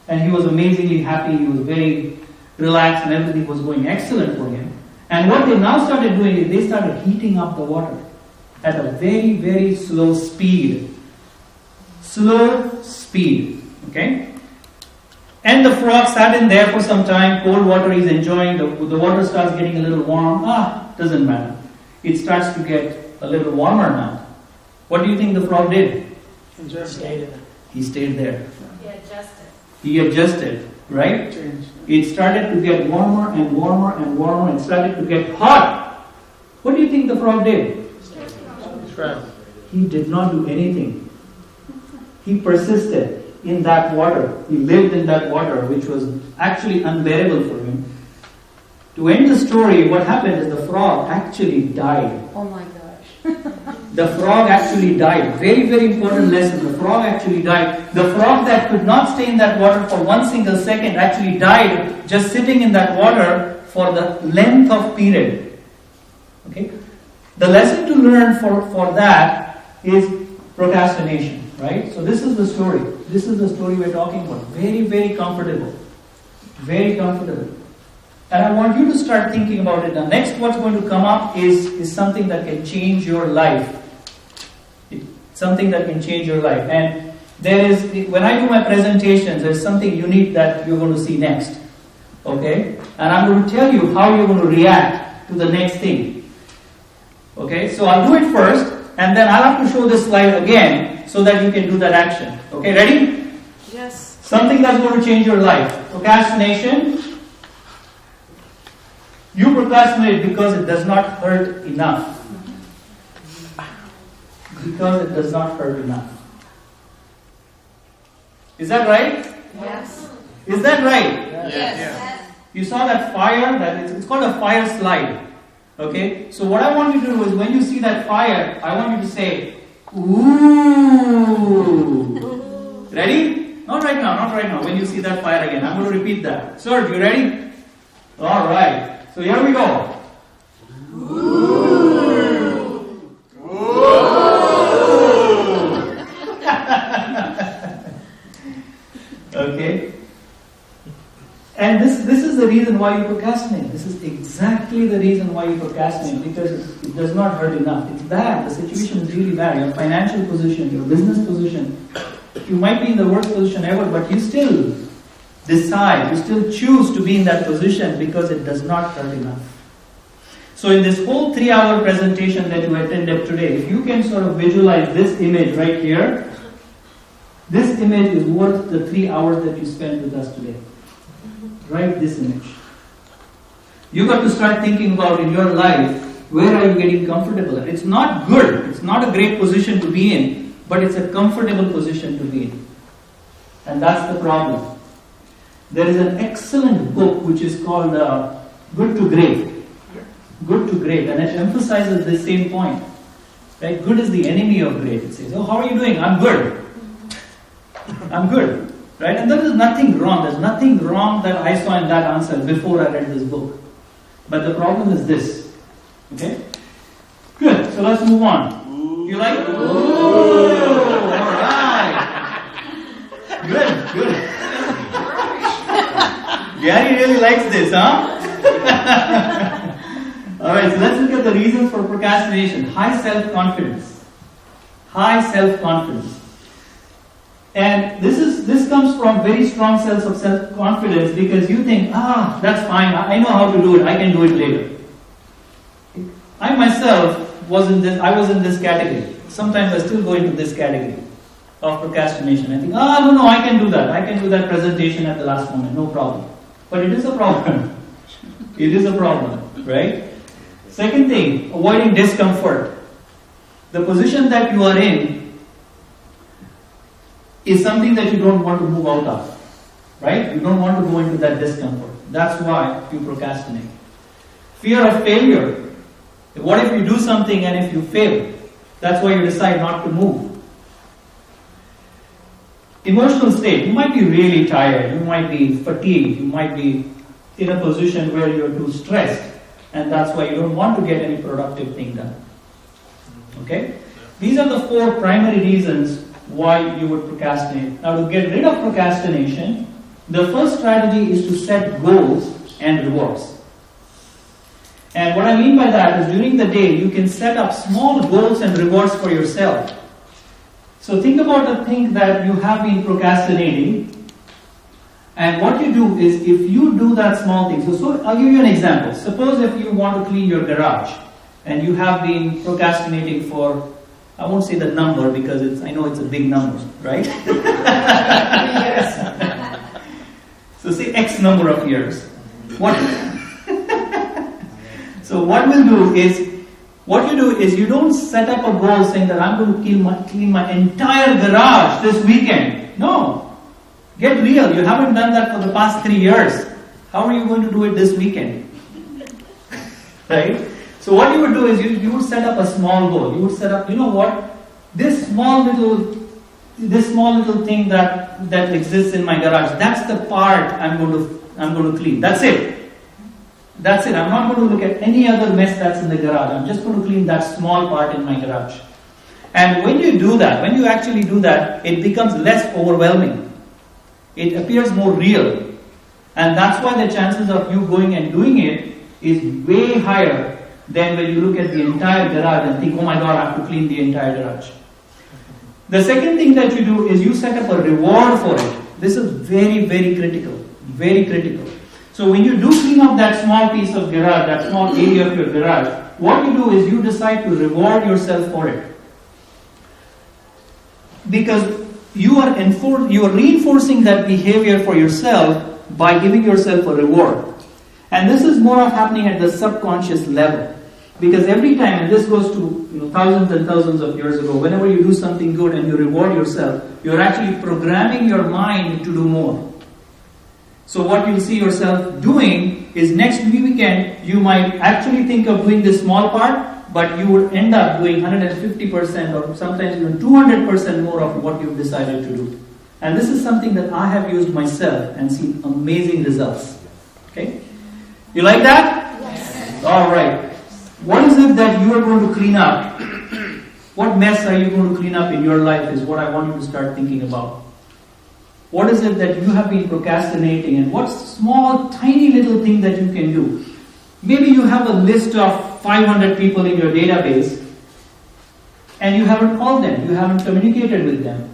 And he was amazingly happy, he was very relaxed, and everything was going excellent for him. And what they now started doing is they started heating up the water at a very, very slow speed. Okay? And the frog sat in there for some time, cold water he's enjoying, the water starts getting a little warm, doesn't matter. it starts to get a little warmer now. What do you think the frog did? He stayed there. He adjusted, right? It started to get warmer and warmer and warmer. It started to get hot. What do you think the frog did? He did not do anything. He persisted in that water. He lived in that water, which was actually unbearable for him. To end the story, what happened is the frog actually died. Oh my gosh. The frog actually died. Very, very important lesson. The frog actually died. The frog that could not stay in that water for 1 single second actually died just sitting in that water for the length of period. Okay? The lesson to learn for that is procrastination, right? So this is the story. This is the story we're talking about. Very, very comfortable. Very comfortable. And I want you to start thinking about it. Now, next what's going to come up is something that can change your life. Something that can change your life. And there is, when I do my presentations, there's something unique that you're going to see next. Okay? And I'm going to tell you how you're going to react to the next thing. Okay? So I'll do it first, and then I'll have to show this slide again so that you can do that action. Okay, ready? Yes. Something that's going to change your life. Procrastination. You procrastinate because it does not hurt enough. Because it does not hurt enough. Is that right? Yes. Is that right? Yes. You saw that fire? It's called a fire slide. Okay? So what I want you to do is when you see that fire, I want you to say, ooh. Ready? Not right now, not right now. When you see that fire again, I'm going to repeat that. Serge, you ready? Alright. So here we go. Okay. And this is the reason why you procrastinate. This is exactly the reason why you procrastinate, because it does not hurt enough. It's bad. The situation is really bad. Your financial position, your business position. You might be in the worst position ever, but you still decide, you still choose to be in that position because it does not hurt enough. So in this whole 3-hour presentation that you attended today, if you can sort of visualize this image right here, this image is worth the 3 hours that you spent with us today. Write this image. You got to start thinking about in your life, where are you getting comfortable at? It's not good, it's not a great position to be in, but it's a comfortable position to be in. And that's the problem. There is an excellent book which is called Good to Great. Good to Great, and it emphasizes the same point. Right? Good is the enemy of great. It says, oh, how are you doing? I'm good. I'm good. Right? And there is nothing wrong. There's nothing wrong that I saw in that answer before I read this book. But the problem is this. Okay? Good. So let's move on. You like it? Ooh, alright. Good. Gary really likes this, huh? Alright, so let's look at the reasons for procrastination. High self-confidence. High self-confidence. And this comes from very strong sense of self-confidence because you think, that's fine, I know how to do it, I can do it later. I myself was in this category. Sometimes I still go into this category of procrastination. I think, no, I can do that. I can do that presentation at the last moment, no problem. But it is a problem. It is a problem, right? Second thing, avoiding discomfort. The position that you are in is something that you don't want to move out of, right? You don't want to go into that discomfort. That's why you procrastinate. Fear of failure. What if you do something and if you fail? That's why you decide not to move. Emotional state. You might be really tired. You might be fatigued. You might be in a position where you're too stressed. And that's why you don't want to get any productive thing done. Okay? These are the 4 primary reasons why you would procrastinate. Now, to get rid of procrastination, the first strategy is to set goals and rewards. And what I mean by that is during the day, you can set up small goals and rewards for yourself. So think about the thing that you have been procrastinating. And what you do is, if you do that small thing, so I'll give you an example. Suppose if you want to clean your garage, and you have been procrastinating for, I won't say the number because I know it's a big number, right? So say X number of years. So what you do is you don't set up a goal saying that I'm going to clean my entire garage this weekend. No. Get real. You haven't done that for the past 3 years. How are you going to do it this weekend? Right? So what you would do is you would set up a small goal. You would set up, you know what? This small little thing that exists in my garage, that's the part I'm going to clean. That's it. That's it. I'm not going to look at any other mess that's in the garage. I'm just going to clean that small part in my garage. And when you do that, when you actually do that, it becomes less overwhelming. It appears more real. And that's why the chances of you going and doing it is way higher than when you look at the entire garage and think, oh my God, I have to clean the entire garage. The second thing that you do is you set up a reward for it. This is very, very critical. Very critical. So when you do clean up that small piece of garage, that small area of your garage, what you do is you decide to reward yourself for it. Because you are reinforcing that behavior for yourself by giving yourself a reward. And this is more of happening at the subconscious level. Because every time, and this goes to thousands and thousands of years ago, whenever you do something good and you reward yourself, you're actually programming your mind to do more. So what you'll see yourself doing is next weekend, you might actually think of doing this small part, but you would end up doing 150% or sometimes even 200% more of what you've decided to do. And this is something that I have used myself and seen amazing results. Okay? You like that? Yes. All right. What is it that you are going to clean up? What mess are you going to clean up in your life is what I want you to start thinking about. What is it that you have been procrastinating, and what small, tiny little thing that you can do? Maybe you have a list of 500 people in your database and you haven't called them, you haven't communicated with them.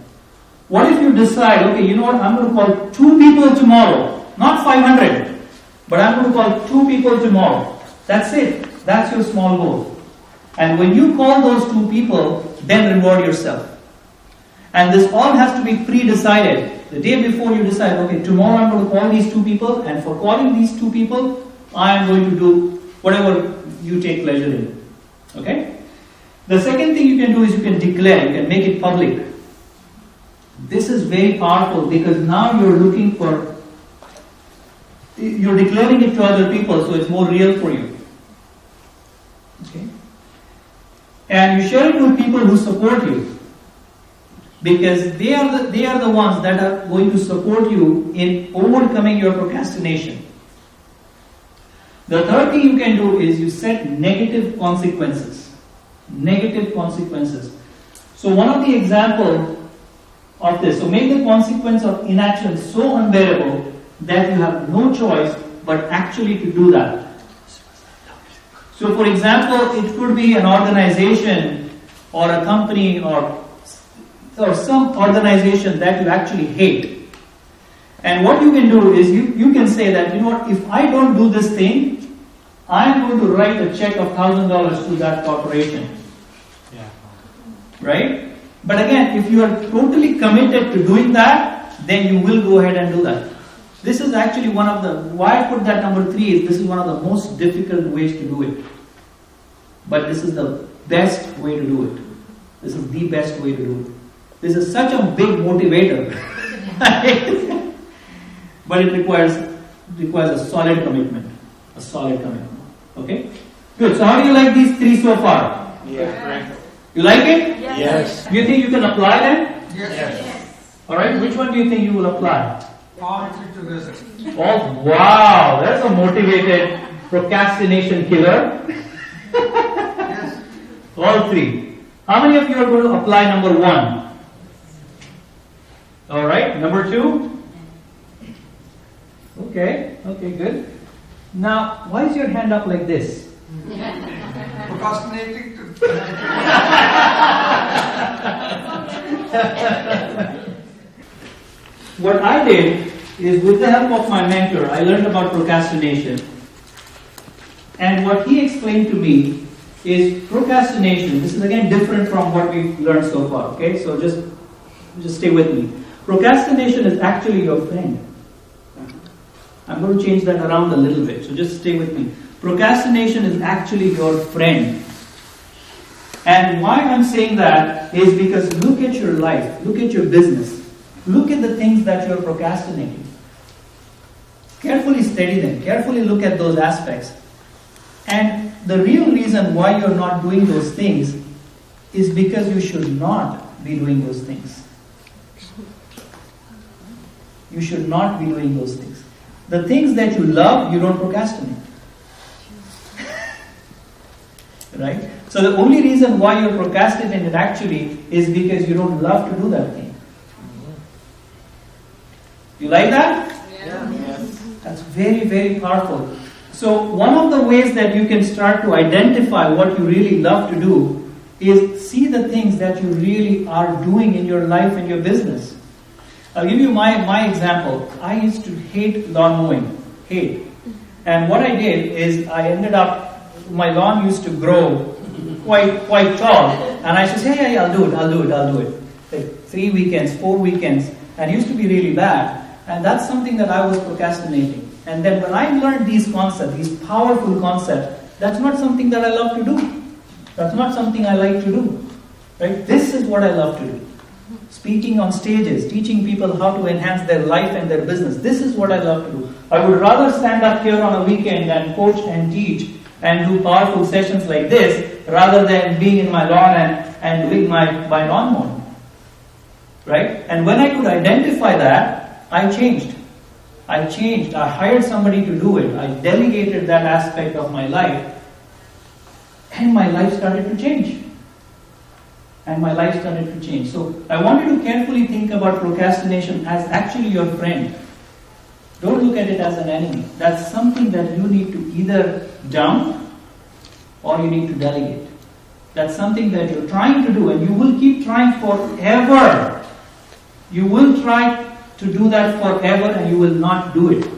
What if you decide, okay, you know what, I'm going to call 2 people tomorrow, not 500, but I'm going to call 2 people tomorrow. That's it. That's your small goal. And when you call those 2 people, then reward yourself. And this all has to be pre-decided. The day before you decide, okay, tomorrow I'm going to call these 2 people, and for calling these 2 people, I am going to do whatever you take pleasure in. Okay? The second thing you can do is you can declare, you can make it public. This is very powerful because now you're declaring it to other people, so it's more real for you. Okay? And you share it with people who support you. Because they are the ones that are going to support you in overcoming your procrastination. The third thing you can do is you set negative consequences. Negative consequences. So one of the examples of this, so make the consequence of inaction so unbearable that you have no choice but actually to do that. So for example, it could be an organization or a company or some organization that you actually hate. And what you can do is you can say that, you know what, if I don't do this thing, I'm going to write a check of $1,000 to that corporation. Yeah. Right? But again, if you are totally committed to doing that, then you will go ahead and do that. This is actually why I put that number 3 is this is one of the most difficult ways to do it. But this is the best way to do it. This is the best way to do it. This is such a big motivator. But it requires a solid commitment. A solid commitment. Okay? Good. So how do you like these 3 so far? Yeah. You like it? Yes. Do you think you can apply them? Yes. Alright, which one do you think you will apply? All 3 together. Oh, wow, that's a motivated procrastination killer. Yes. All 3. How many of you are going to apply number 1? Alright, number 2? Okay, good. Now, why is your hand up like this? Procrastinating. What I did is, with the help of my mentor, I learned about procrastination. And what he explained to me is procrastination. This is again different from what we've learned so far. Okay, so just stay with me. Procrastination is actually your friend. I'm going to change that around a little bit, so just stay with me. Procrastination is actually your friend. And why I'm saying that is because look at your life, look at your business, look at the things that you're procrastinating. Carefully study them, carefully look at those aspects. And the real reason why you're not doing those things is because you should not be doing those things. You should not be doing those things. The things that you love, you don't procrastinate. Right? So the only reason why you're procrastinating actually is because you don't love to do that thing. You like that? Yeah. Yes. That's very, very powerful. So one of the ways that you can start to identify what you really love to do is see the things that you really are doing in your life and your business. I'll give you my example. I used to hate lawn mowing. Hate. And what I did is I ended up, my lawn used to grow quite tall. And I should say, hey, I'll do it. Like 3 weekends, 4 weekends. And it used to be really bad. And that's something that I was procrastinating. And then when I learned these concepts, these powerful concepts, that's not something that I love to do. That's not something I like to do. Right? This is what I love to do. Speaking on stages, teaching people how to enhance their life and their business. This is what I love to do. I would rather stand up here on a weekend and coach and teach and do powerful sessions like this rather than being in my lawn and doing my lawn mowing. Right? And when I could identify that, I changed. I hired somebody to do it. I delegated that aspect of my life. And my life started to change. So I want you to carefully think about procrastination as actually your friend. Don't look at it as an enemy. That's something that you need to either dump or you need to delegate. That's something that you're trying to do and you will keep trying forever. You will try to do that forever and you will not do it.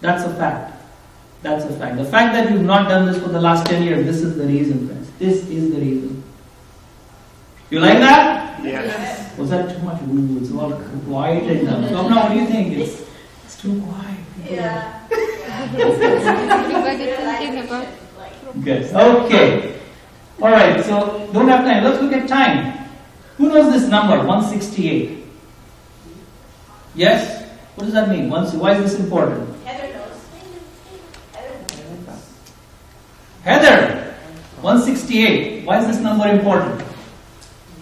That's a fact. The fact that you've not done this for the last 10 years, this is the reason, friends. This is the reason. You like that? Yes. Was that too much? Ooh, it's all quiet and Swapna, what do you think? It's too quiet. Yeah. Good. Okay. Alright, so don't have time. Let's look at time. Who knows this number? 168. Yes? What does that mean? Why is this important? Heather knows. Heather! 168. Why is this number important?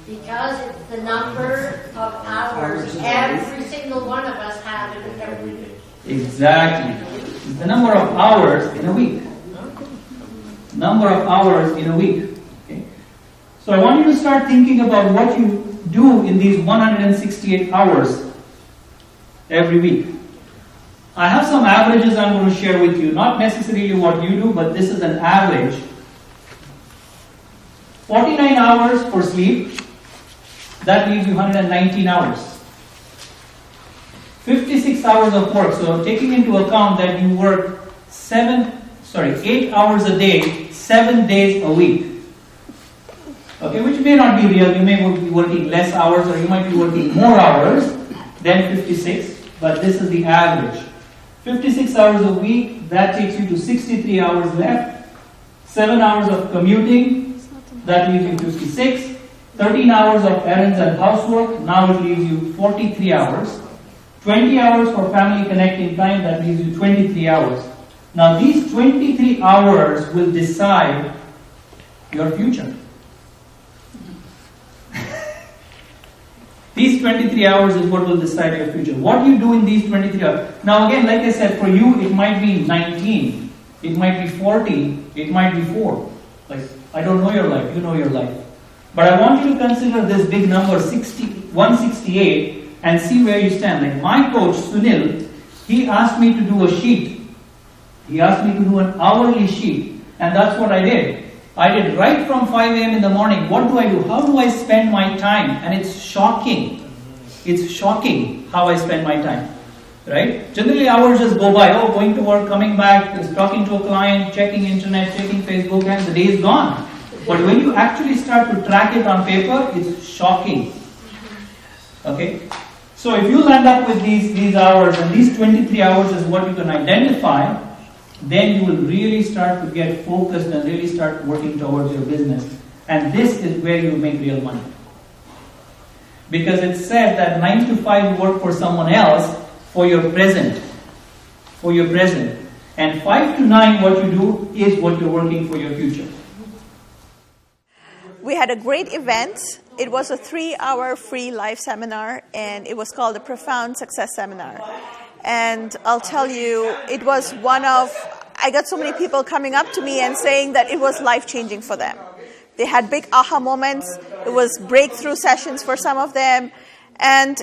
Because it's the number of hours every single one of us have every day. Exactly. It's the number of hours in a week. Okay? So I want you to start thinking about what you do in these 168 hours every week. I have some averages I'm going to share with you. Not necessarily what you do, but this is an average. 49 hours for sleep. That leaves you 119 hours. 56 hours of work. So taking into account that you work 8 hours a day, 7 days a week. Okay, which may not be real. You may be working less hours or you might be working more hours than 56, but this is the average. 56 hours a week, that takes you to 63 hours left. 7 hours of commuting, that leaves you 56. 13 hours of errands and housework, now it leaves you 43 hours. 20 hours for family connecting time, that leaves you 23 hours. Now these 23 hours will decide your future. These 23 hours is what will decide your future. What do you do in these 23 hours? Now again, like I said, for you it might be 19, it might be 40, it might be 4. Like, I don't know your life, you know your life. But I want you to consider this big number, 168, and see where you stand. Like my coach, Sunil, he asked me to do a sheet. He asked me to do an hourly sheet. And that's what I did. I did right from 5 a.m. in the morning. What do I do? How do I spend my time? And it's shocking. It's shocking how I spend my time. Right? Generally hours just go by. Going to work, coming back, talking to a client, checking internet, checking Facebook, and the day is gone. But when you actually start to track it on paper, it's shocking. Okay? So if you land up with these hours, and these 23 hours is what you can identify, then you will really start to get focused and really start working towards your business. And this is where you make real money. Because it's said that 9 to 5 you work for someone else for your present. For your present. And 5 to 9 what you do is what you're working for your future. We had a great event. It was a 3-hour free live seminar, and it was called the Profound Success Seminar. And I'll tell you, it was I got so many people coming up to me and saying that it was life-changing for them. They had big aha moments. It was breakthrough sessions for some of them. And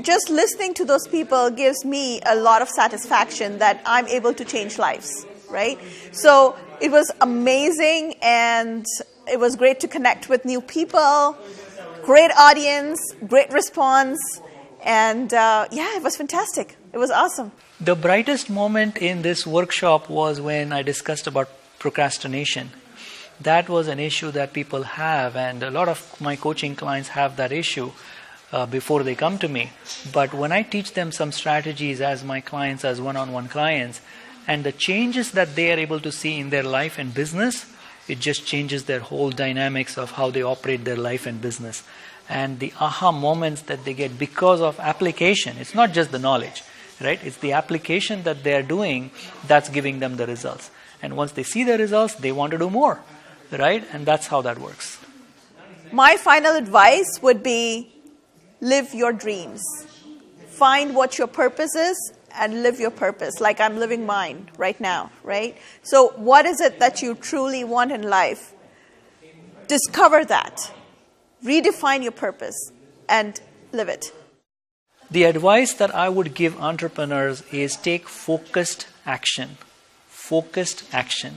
just listening to those people gives me a lot of satisfaction that I'm able to change lives, right? So it was amazing, and it was great to connect with new people, great audience, great response, and it was fantastic. It was awesome. The brightest moment in this workshop was when I discussed about procrastination. That was an issue that people have, and a lot of my coaching clients have that issue before they come to me. But when I teach them some strategies as my clients, as one-on-one clients, and the changes that they are able to see in their life and business, it just changes their whole dynamics of how they operate their life and business. And the aha moments that they get because of application, it's not just the knowledge, right? It's the application that they are doing that's giving them the results. And once they see the results, they want to do more, right? And that's how that works. My final advice would be live your dreams. Find what your purpose is and live your purpose, like I'm living mine right now, right? So what is it that you truly want in life? Discover that. Redefine your purpose and live it. The advice that I would give entrepreneurs is take focused action. Focused action.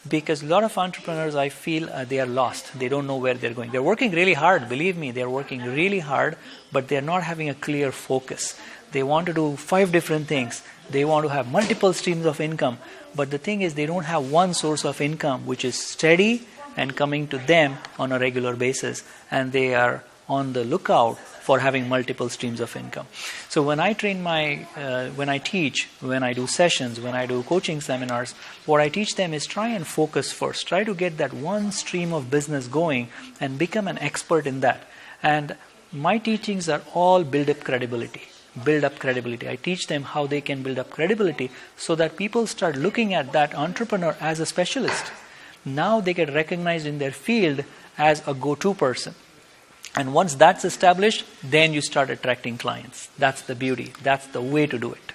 Because a lot of entrepreneurs, I feel they are lost. They don't know where they're going. They're working really hard. Believe me, they're working really hard, but they're not having a clear focus. They want to do 5 different things. They want to have multiple streams of income. But the thing is, they don't have one source of income which is steady and coming to them on a regular basis. And they are on the lookout for having multiple streams of income. So when I train when I teach, when I do sessions, when I do coaching seminars, what I teach them is try and focus first. Try to get that one stream of business going and become an expert in that. And my teachings are all build up credibility. Build up credibility. I teach them how they can build up credibility so that people start looking at that entrepreneur as a specialist. Now they get recognized in their field as a go-to person. And once that's established, then you start attracting clients. That's the beauty. That's the way to do it.